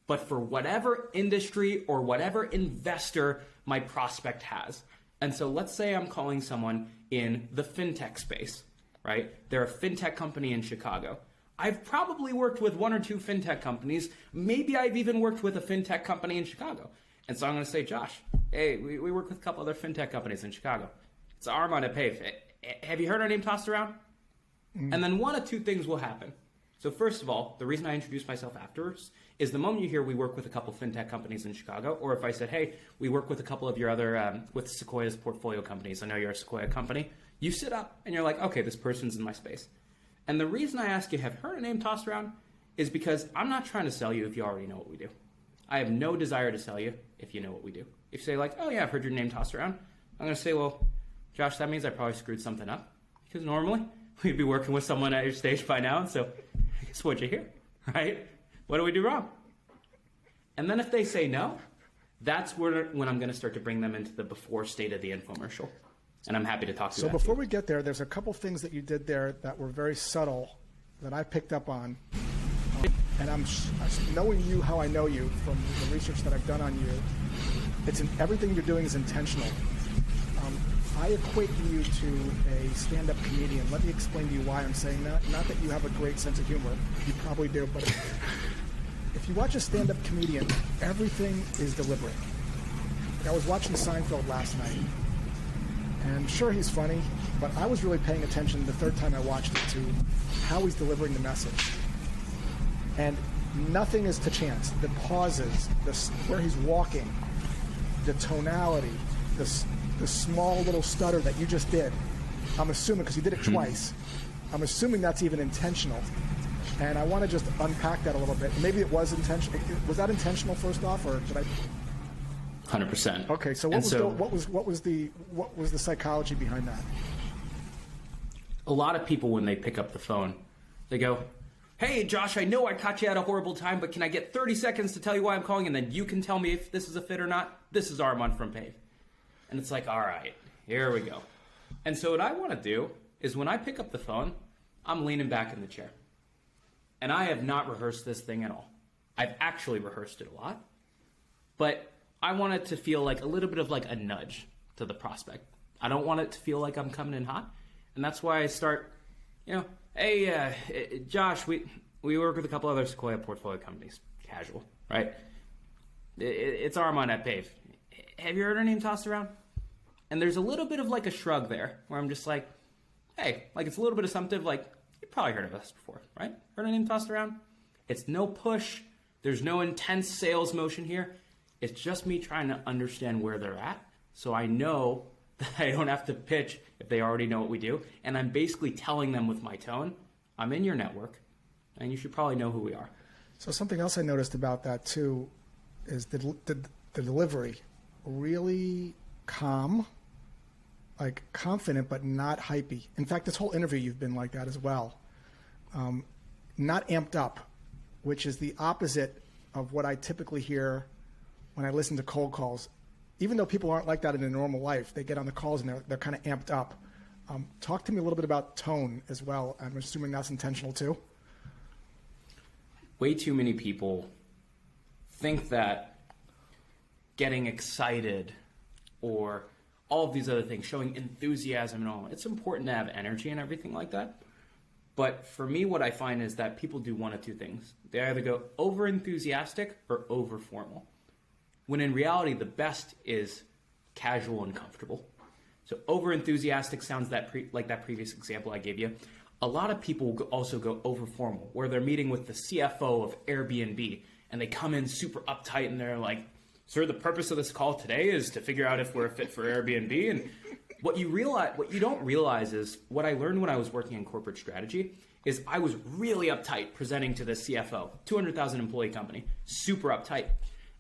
but for whatever industry or whatever investor my prospect has. And so let's say I'm calling someone in the fintech space, right? They're a fintech company in Chicago. I've probably worked with one or two fintech companies. Maybe I've even worked with a fintech company in Chicago. And so I'm going to say, Josh, hey, we work with a couple other fintech companies in Chicago. It's Armand at Pave. Have you heard our name tossed around? And then one of two things will happen. So first of all, the reason I introduce myself afterwards is the moment you hear we work with a couple fintech companies in Chicago, or if I said, hey, we work with a couple of your other, with Sequoia's portfolio companies. I know you're a Sequoia company. You sit up and you're like, okay, this person's in my space. And the reason I ask you, have you heard a name tossed around, is because I'm not trying to sell you if you already know what we do. I have no desire to sell you if you know what we do. If you say like, oh yeah, I've heard your name tossed around, I'm going to say, well, Josh, that means I probably screwed something up, because normally we'd be working with someone at your stage by now, and so guess what you hear, right? What do we do wrong? And then if they say no, that's when I'm going to start to bring them into the before state of the infomercial. And I'm happy to talk to you. So before we get there, there's a couple things that you did there that were very subtle that I picked up on. And I'm knowing you how I know you from the research that I've done on you. Everything you're doing is intentional. I equate you to a stand-up comedian. Let me explain to you why I'm saying that. Not that you have a great sense of humor. You probably do, but if you watch a stand-up comedian, everything is deliberate. I was watching Seinfeld last night, and sure, he's funny, but I was really paying attention the third time I watched it to how he's delivering the message. And nothing is to chance. The pauses, where he's walking, the tonality, the small little stutter that you just did, I'm assuming, because you did it twice, I'm assuming that's even intentional. And I want to just unpack that a little bit. Maybe it was intentional. Was that intentional first off, or did I? 100%. Okay, so what was the psychology behind that? A lot of people, when they pick up the phone, they go, hey, Josh, I know I caught you at a horrible time, but can I get 30 seconds to tell you why I'm calling, and then you can tell me if this is a fit or not? This is Armand from Pave. And it's like, all right, here we go. And so what I want to do is when I pick up the phone, I'm leaning back in the chair. And I have not rehearsed this thing at all. I've actually rehearsed it a lot, but I want it to feel like a little bit of like a nudge to the prospect. I don't want it to feel like I'm coming in hot. And that's why I start, hey, Josh, we work with a couple other Sequoia portfolio companies. Casual, right? It's Armand at Pave. Have you heard her name tossed around? And there's a little bit of like a shrug there where I'm just like, hey, like it's a little bit assumptive, like you've probably heard of us before, right? Heard her name tossed around? It's no push. There's no intense sales motion here. It's just me trying to understand where they're at so I know that I don't have to pitch if they already know what we do. And I'm basically telling them with my tone, I'm in your network and you should probably know who we are. So something else I noticed about that too is the delivery. Really calm, like confident, but not hypey. In fact, this whole interview you've been like that as well. Not amped up, which is the opposite of what I typically hear when I listen to cold calls. Even though people aren't like that in their normal life, they get on the calls and they're kind of amped up. Talk to me a little bit about tone as well. I'm assuming that's intentional too. Way too many people think that getting excited or all of these other things, showing enthusiasm and all, it's important to have energy and everything like that. But for me, what I find is that people do one of two things. They either go over enthusiastic or over formal. When in reality, the best is casual and comfortable. So over enthusiastic sounds like that previous example I gave you. A lot of people also go over formal, where they're meeting with the CFO of Airbnb, and they come in super uptight and they're like, sir, the purpose of this call today is to figure out if we're a fit for Airbnb. And what you don't realize is what I learned when I was working in corporate strategy is I was really uptight presenting to the CFO, 200,000 employee company, super uptight.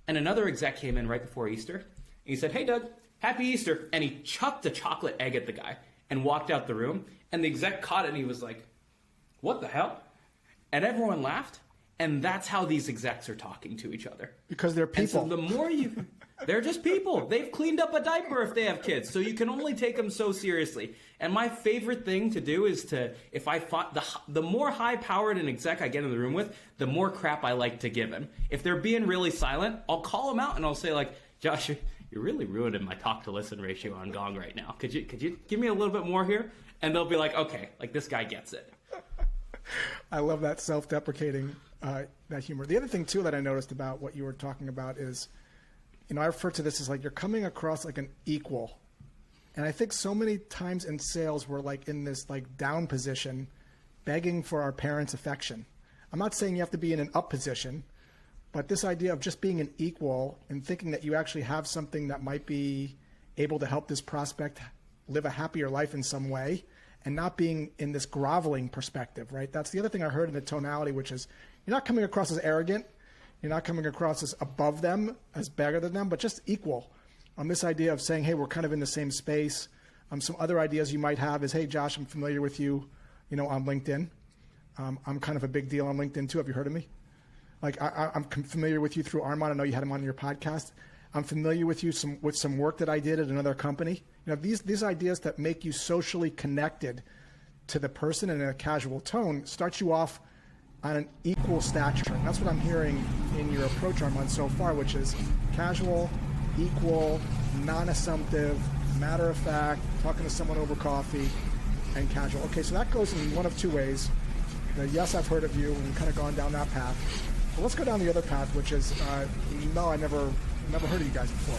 And another exec came in right before Easter. And he said, hey, Doug, happy Easter. And he chucked a chocolate egg at the guy and walked out the room. And the exec caught it and he was like, what the hell? And everyone laughed. And that's how these execs are talking to each other. Because they're people. And so the more they're just people. They've cleaned up a diaper if they have kids. So you can only take them so seriously. And my favorite thing to do is the more high-powered an exec I get in the room with, the more crap I like to give him. If they're being really silent, I'll call them out and I'll say like, Josh, you're really ruining my talk-to-listen ratio on Gong right now. Could you give me a little bit more here? And they'll be like, okay, like this guy gets it. I love that self-deprecating that humor. The other thing too that I noticed about what you were talking about is, I refer to this as like you're coming across like an equal. And I think so many times in sales we're like in this like down position, begging for our parents' affection. I'm not saying you have to be in an up position, but this idea of just being an equal and thinking that you actually have something that might be able to help this prospect live a happier life in some way, and not being in this groveling perspective, right? That's the other thing I heard in the tonality, which is you're not coming across as arrogant. You're not coming across as above them, as better than them, but just equal. On this idea of saying, hey, we're kind of in the same space. Some other ideas you might have is, hey, Josh, I'm familiar with you, on LinkedIn. I'm kind of a big deal on LinkedIn too. Have you heard of me? Like I'm familiar with you through Armand. I know you had him on your podcast. I'm familiar with you with some work that I did at another company. These ideas that make you socially connected to the person in a casual tone starts you off on an equal stature. And that's what I'm hearing in your approach, Armand, so far, which is casual, equal, non-assumptive, matter of fact, talking to someone over coffee, and casual. Okay, so that goes in one of two ways. Yes, I've heard of you, and kind of gone down that path. But let's go down the other path, which is, no, I never heard of you guys before.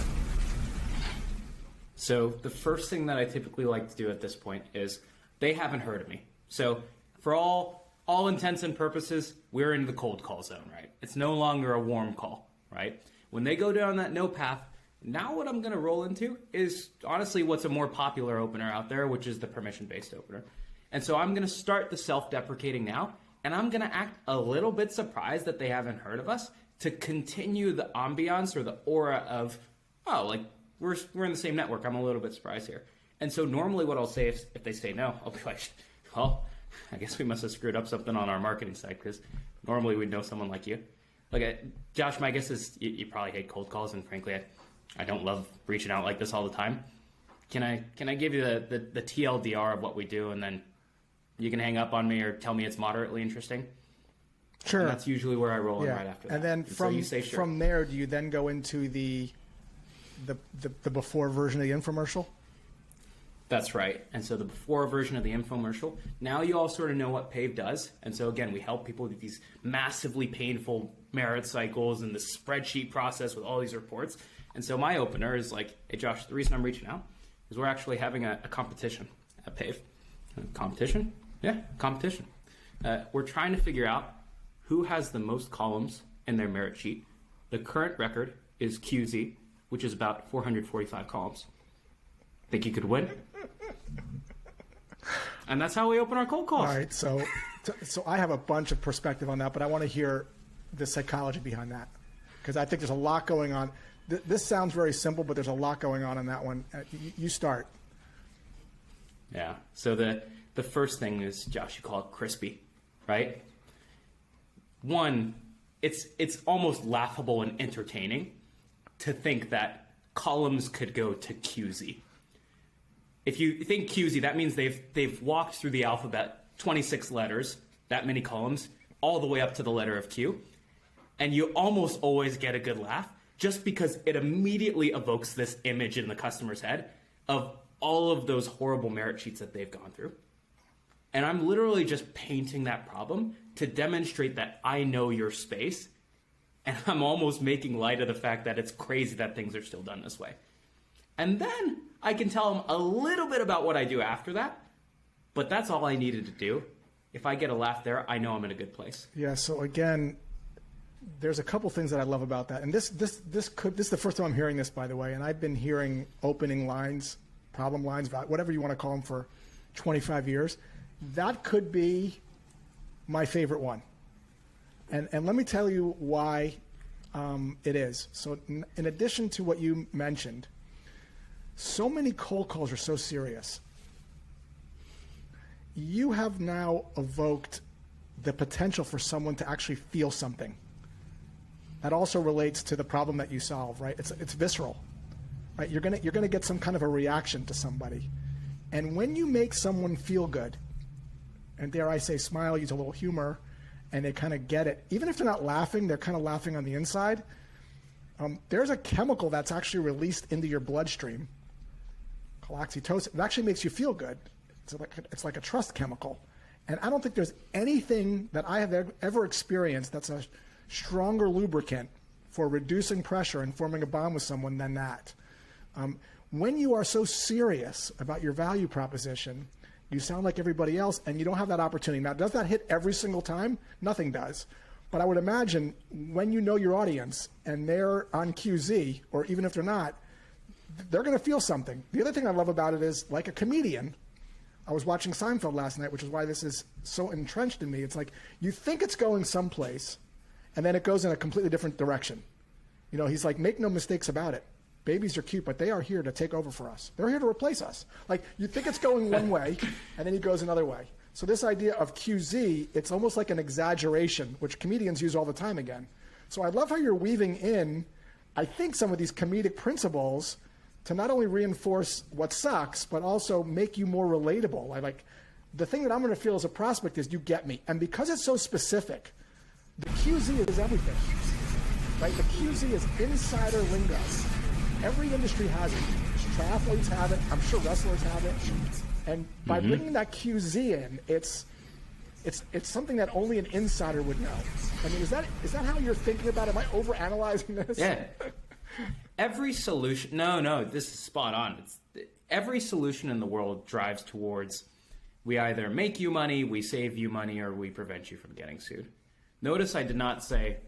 So the first thing that I typically like to do at this point is they haven't heard of me. So for all intents and purposes, we're in the cold call zone, right? It's no longer a warm call, right? When they go down that no path, now what I'm going to roll into is honestly what's a more popular opener out there, which is the permission-based opener. And so I'm going to start the self-deprecating now, and I'm going to act a little bit surprised that they haven't heard of us to continue the ambiance or the aura of, oh, like we're in the same network. I'm a little bit surprised here. And so normally what I'll say if they say no, I'll be like, well, I guess we must have screwed up something on our marketing side, because normally we'd know someone like you. Josh, my guess is you probably hate cold calls, and frankly, I don't love reaching out like this all the time. Can I give you the TLDR of what we do, and then you can hang up on me or tell me it's moderately interesting? Sure. And that's usually where I roll in right after that. And then so you say, sure. From there, do you then go into the before version of the infomercial? That's right. And so the before version of the infomercial, now you all sort of know what PAVE does. And so again, we help people with these massively painful merit cycles and the spreadsheet process with all these reports. And so my opener is like, hey Josh, the reason I'm reaching out is we're actually having a competition at PAVE. Competition? Yeah, competition. We're trying to figure out who has the most columns in their merit sheet. The current record is QZ, which is about 445 columns. Think you could win? And that's how we open our cold calls. All right, so I have a bunch of perspective on that, but I want to hear the psychology behind that, because I think there's a lot going on. This sounds very simple, but there's a lot going on in that one. You start. Yeah. So the first thing is, Josh, you call it crispy, right? One, it's almost laughable and entertaining to think that columns could go to QZ. If you think QZ, that means they've walked through the alphabet, 26 letters, that many columns, all the way up to the letter of Q. And you almost always get a good laugh just because it immediately evokes this image in the customer's head of all of those horrible merit sheets that they've gone through. And I'm literally just painting that problem to demonstrate that I know your space. And I'm almost making light of the fact that it's crazy that things are still done this way. And then I can tell them a little bit about what I do after that, but that's all I needed to do. If I get a laugh there, I know I'm in a good place. Yeah, so again, there's a couple things that I love about that. And this is the first time I'm hearing this, by the way, and I've been hearing opening lines, problem lines, whatever you want to call them, for 25 years. That could be my favorite one. And let me tell you why it is. So in addition to what you mentioned, so many cold calls are so serious. You have now evoked the potential for someone to actually feel something. That also relates to the problem that you solve, right? It's visceral, right? You're gonna get some kind of a reaction to somebody. And when you make someone feel good, and dare I say smile, use a little humor, and they kind of get it, even if they're not laughing, they're kind of laughing on the inside, there's a chemical that's actually released into your bloodstream called oxytocin. It actually makes you feel good. It's like a trust chemical. And I don't think there's anything that I have ever experienced that's a stronger lubricant for reducing pressure and forming a bond with someone than that. When you are so serious about your value proposition, you sound like everybody else, and you don't have that opportunity. Now, does that hit every single time? Nothing does. But I would imagine when you know your audience and they're on QZ, or even if they're not, they're going to feel something. The other thing I love about it is, like a comedian, I was watching Seinfeld last night, which is why this is so entrenched in me. It's like you think it's going someplace, and then it goes in a completely different direction. You know, he's like, make no mistakes about it. Babies are cute, but they are here to take over for us. They're here to replace us. Like, you think it's going one way, and then he goes another way. So this idea of QZ, it's almost like an exaggeration, which comedians use all the time again. So I love how you're weaving in, I think, some of these comedic principles to not only reinforce what sucks, but also make you more relatable. The thing that I'm going to feel as a prospect is you get me. And because it's so specific, the QZ is everything, right? The QZ is insider lingo. Every industry has it. Triathletes have it. I'm sure wrestlers have it. And by bringing that QZ in, it's something that only an insider would know. I mean, is that how you're thinking about it? Am I overanalyzing this? Yeah. Every solution, no, this is spot on. Every solution in the world drives towards, we either make you money, we save you money, or we prevent you from getting sued. Notice I did not say,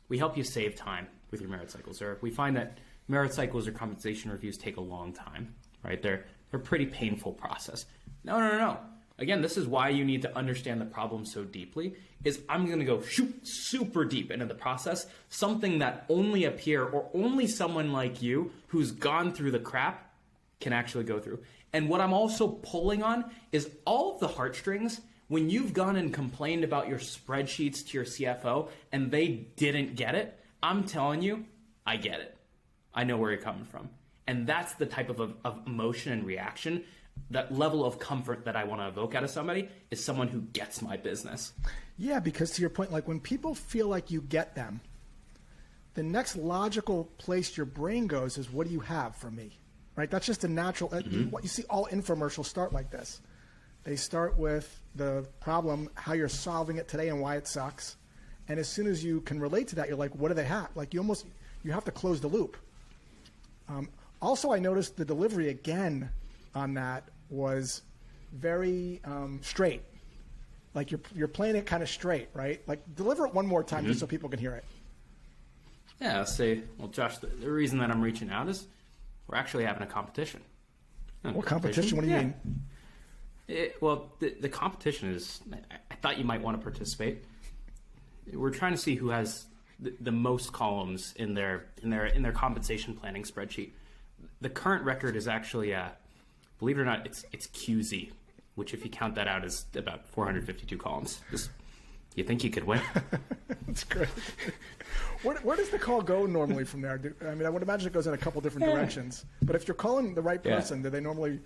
we help you save time with your merit cycles, or we find that merit cycles or compensation reviews take a long time, right? They're a pretty painful process. No. Again, this is why you need to understand the problem so deeply, is I'm going to go super deep into the process, something that only a peer or only someone like you who's gone through the crap can actually go through. And what I'm also pulling on is all of the heartstrings When you've gone and complained about your spreadsheets to your CFO and they didn't get it, I'm telling you, I get it. I know where you're coming from. And that's the type of emotion and reaction, that level of comfort that I want to evoke out of somebody is someone who gets my business. Yeah, because to your point, like when people feel like you get them, the next logical place your brain goes is, what do you have for me? Right? That's just a natural, what you see all infomercials start like this. They start with the problem, how you're solving it today and why it sucks. And as soon as you can relate to that, you're like, what do they have? Like you have to close the loop. Also, I noticed the delivery again on that was very straight. Like you're playing it kind of straight, right? Like deliver it one more time just so people can hear it. Yeah, I'll say, well, Josh, the reason that I'm reaching out is we're actually having a competition. What competition? What do you mean? The competition is, I thought you might want to participate. We're trying to see who has the most columns in their compensation planning spreadsheet. The current record is actually, believe it or not, it's QZ, which if you count that out is about 452 columns. You think you could win? That's great. Where does the call go normally from there? I mean, I would imagine it goes in a couple different directions. But if you're calling the right person, do they normally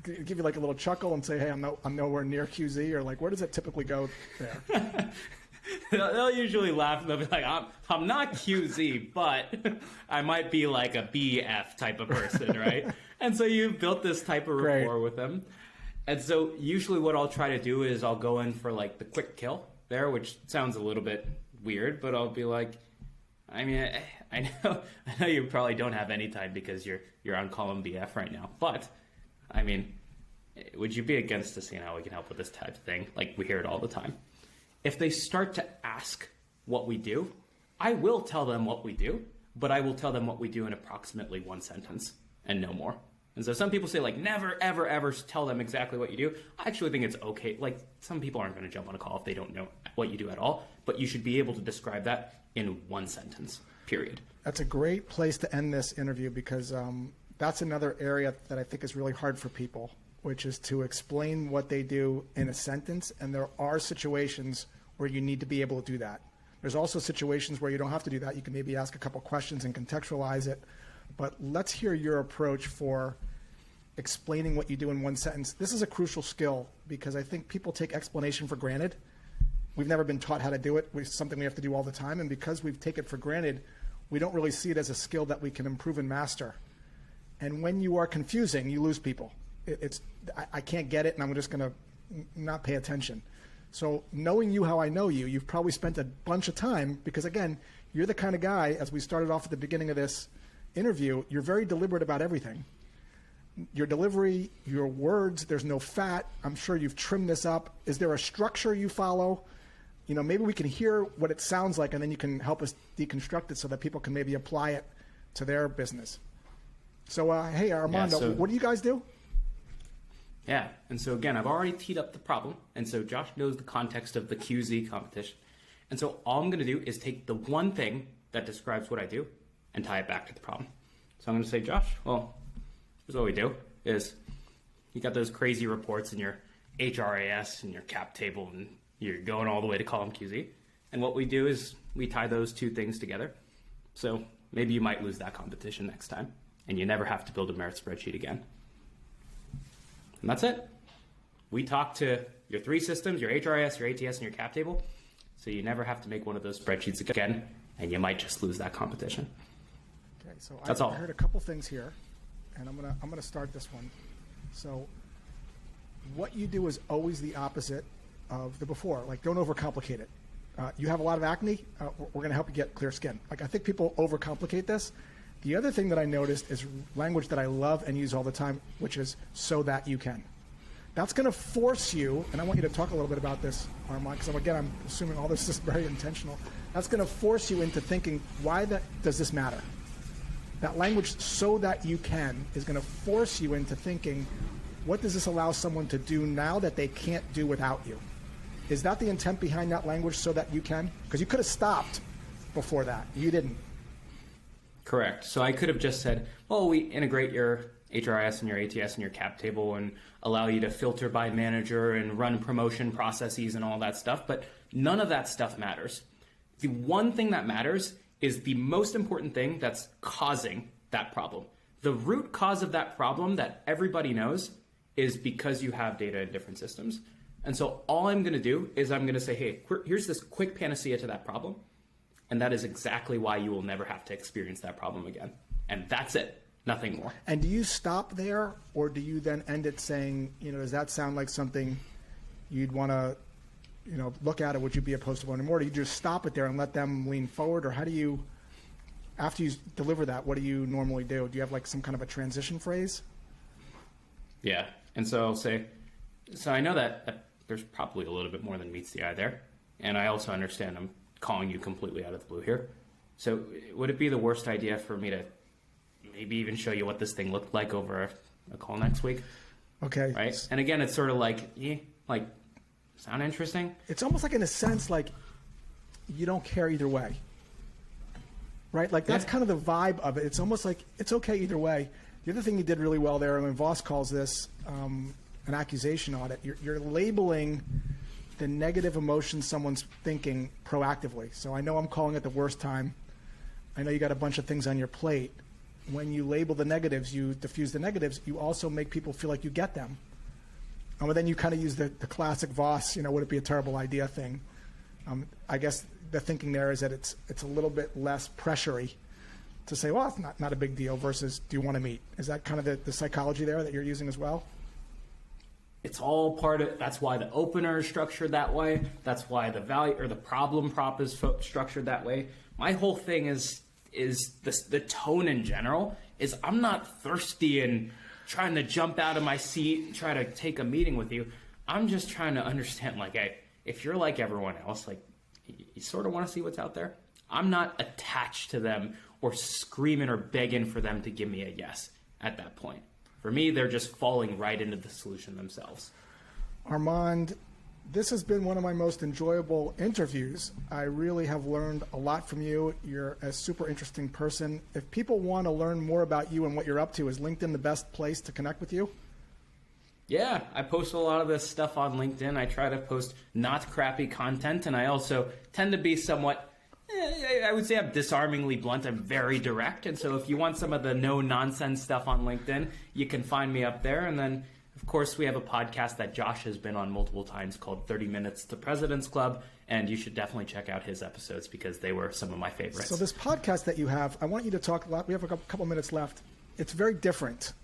give you like a little chuckle and say, "Hey, I'm nowhere near QZ," or like, where does it typically go there? They'll usually laugh and they'll be like, I'm not QZ, but I might be like a BF type of person, right? And so you've built this type of rapport with them. And so usually what I'll try to do is I'll go in for like the quick kill there, which sounds a little bit weird, but I'll be like, I mean, I know you probably don't have any time because you're on column BF right now, but I mean, would you be against us seeing how we can help with this type of thing? Like we hear it all the time. If they start to ask what we do, I will tell them what we do, but I will tell them what we do in approximately one sentence and no more. And so some people say like, never, ever, ever tell them exactly what you do. I actually think it's okay. Like some people aren't going to jump on a call if they don't know what you do at all, but you should be able to describe that in one sentence, period. That's a great place to end this interview because that's another area that I think is really hard for people, which is to explain what they do in a sentence. And there are situations where you need to be able to do that. There's also situations where you don't have to do that. You can maybe ask a couple questions and contextualize it. But let's hear your approach for explaining what you do in one sentence. This is a crucial skill because I think people take explanation for granted. We've never been taught how to do it. It's something we have to do all the time. And because we've taken it for granted, we don't really see it as a skill that we can improve and master. And when you are confusing, you lose people. I can't get it, and I'm just going to not pay attention. So knowing you how I know you, you've probably spent a bunch of time because, again, you're the kind of guy, as we started off at the beginning of this interview, you're very deliberate about everything. Your delivery, your words, there's no fat. I'm sure you've trimmed this up. Is there a structure you follow? You know, maybe we can hear what it sounds like, and then you can help us deconstruct it so that people can maybe apply it to their business. So, hey, Armando, what do you guys do? Yeah, and so again, I've already teed up the problem, and so Josh knows the context of the QZ competition. And so all I'm going to do is take the one thing that describes what I do and tie it back to the problem. So I'm going to say, Josh, well, here's what we do is you got those crazy reports in your HRAS and your cap table, and you're going all the way to column QZ. And what we do is we tie those two things together. So maybe you might lose that competition next time, and you never have to build a merit spreadsheet again. And that's it. We talk to your three systems, your HRIS, your ATS, and your cap table, so you never have to make one of those spreadsheets again, and you might just lose that competition. Okay, so that's all. I heard a couple things here, and I'm gonna start this one. So what you do is always the opposite of the before. Like, don't overcomplicate it. You have a lot of acne, we're gonna help you get clear skin. Like, I think people overcomplicate this. The other thing that I noticed is language that I love and use all the time, which is so that you can. That's going to force you, and I want you to talk a little bit about this, Armand, because again, I'm assuming all this is very intentional. That's going to force you into thinking, why does this matter? That language, so that you can, is going to force you into thinking, what does this allow someone to do now that they can't do without you? Is that the intent behind that language, so that you can? Because you could have stopped before that. You didn't. Correct. So I could have just said, well, we integrate your HRIS and your ATS and your cap table and allow you to filter by manager and run promotion processes and all that stuff. But none of that stuff matters. The one thing that matters is the most important thing that's causing that problem. The root cause of that problem that everybody knows is because you have data in different systems. And so all I'm going to do is I'm going to say, hey, here's this quick panacea to that problem. And that is exactly why you will never have to experience that problem again. And that's it. Nothing more. And do you stop there, or do you then end it saying, does that sound like something you'd want to, look at it? Would you be opposed to learning more? Do you just stop it there and let them lean forward? Or how do you, after you deliver that, what do you normally do? Do you have like some kind of a transition phrase? Yeah. And so I'll say, so I know that there's probably a little bit more than meets the eye there. And I also understand I'm calling you completely out of the blue here. So would it be the worst idea for me to maybe even show you what this thing looked like over a call next week? Okay. Right? And again, it's sort of like, sound interesting? It's almost like, in a sense, like you don't care either way. Right? Like that's kind of the vibe of it. It's almost like it's okay either way. The other thing you did really well there, and Voss calls this an accusation audit, you're labeling the negative emotions someone's thinking proactively. So I know I'm calling it the worst time. I know you got a bunch of things on your plate. When you label the negatives, you diffuse the negatives, you also make people feel like you get them. And then you kind of use the classic Voss, would it be a terrible idea thing. I guess the thinking there is that it's a little bit less pressury to say, well, it's not a big deal versus do you want to meet? Is that kind of the psychology there that you're using as well? It's all part of, that's why the opener is structured that way. That's why the value or the problem prop is structured that way. My whole thing is the tone in general is I'm not thirsty and trying to jump out of my seat and try to take a meeting with you. I'm just trying to understand, like, hey, if you're like everyone else, like you sort of want to see what's out there. I'm not attached to them or screaming or begging for them to give me a yes at that point. For me, they're just falling right into the solution themselves. Armand, this has been one of my most enjoyable interviews. I really have learned a lot from you. You're a super interesting person. If people want to learn more about you and what you're up to, is LinkedIn the best place to connect with you? Yeah, I post a lot of this stuff on LinkedIn. I try to post not crappy content, and I also tend to be somewhat, I would say I'm disarmingly blunt. I'm very direct, and so if you want some of the no-nonsense stuff on LinkedIn, you can find me up there. And then, of course, we have a podcast that Josh has been on multiple times called 30 Minutes to President's Club, and you should definitely check out his episodes because they were some of my favorites. So this podcast that you have, I want you to talk a lot. We have a couple minutes left. It's very different.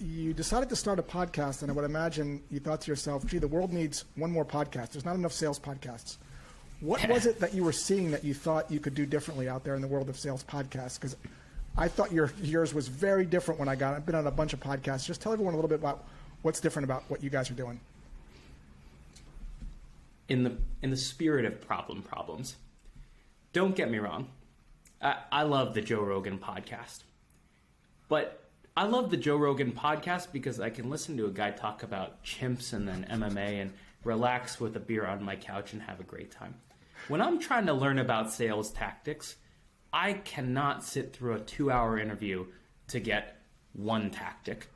You decided to start a podcast, and I would imagine you thought to yourself, gee, the world needs one more podcast. There's not enough sales podcasts. What was it that you were seeing that you thought you could do differently out there in the world of sales podcasts? Because I thought yours was very different when I've been on a bunch of podcasts. Just tell everyone a little bit about what's different about what you guys are doing. In the spirit of problems, don't get me wrong. I love the Joe Rogan podcast. But I love the Joe Rogan podcast because I can listen to a guy talk about chimps and then MMA and relax with a beer on my couch and have a great time. When I'm trying to learn about sales tactics, I cannot sit through a 2-hour interview to get one tactic.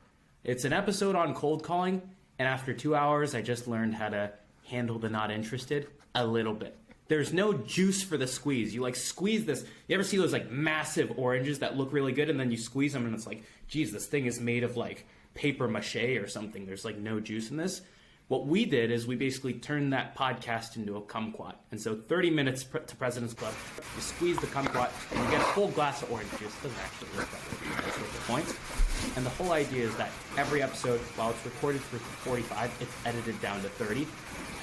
It's an episode on cold calling, and after 2 hours, I just learned how to handle the not interested a little bit. There's no juice for the squeeze. You squeeze this. You ever see those massive oranges that look really good, and then you squeeze them, and it's like, geez, this thing is made of paper mache or something. There's no juice in this. What we did is we basically turned that podcast into a kumquat. And so 30 minutes to President's Club, you squeeze the kumquat, and you get a full glass of orange juice. It doesn't actually work that way. That's what the point. And the whole idea is that every episode, while it's recorded for 45, it's edited down to 30,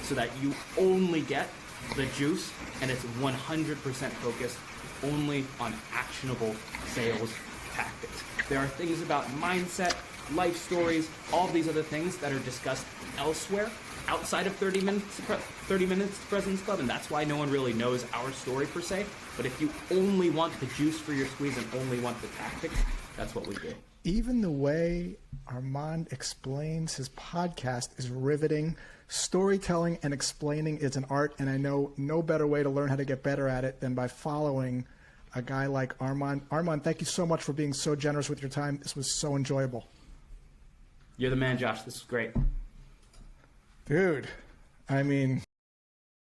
so that you only get the juice, and it's 100% focused only on actionable sales tactics. There are things about mindset, life stories, all of these other things that are discussed elsewhere outside of 30 minutes to President's Club, and that's why no one really knows our story per se. But if you only want the juice for your squeeze and only want the tactics, that's what we do. Even the way Armand explains his podcast is riveting. Storytelling and explaining is an art, and I know no better way to learn how to get better at it than by following a guy like Armand. Armand, thank you so much for being so generous with your time. This was so enjoyable. You're the man, Josh. This was great. Dude, I mean...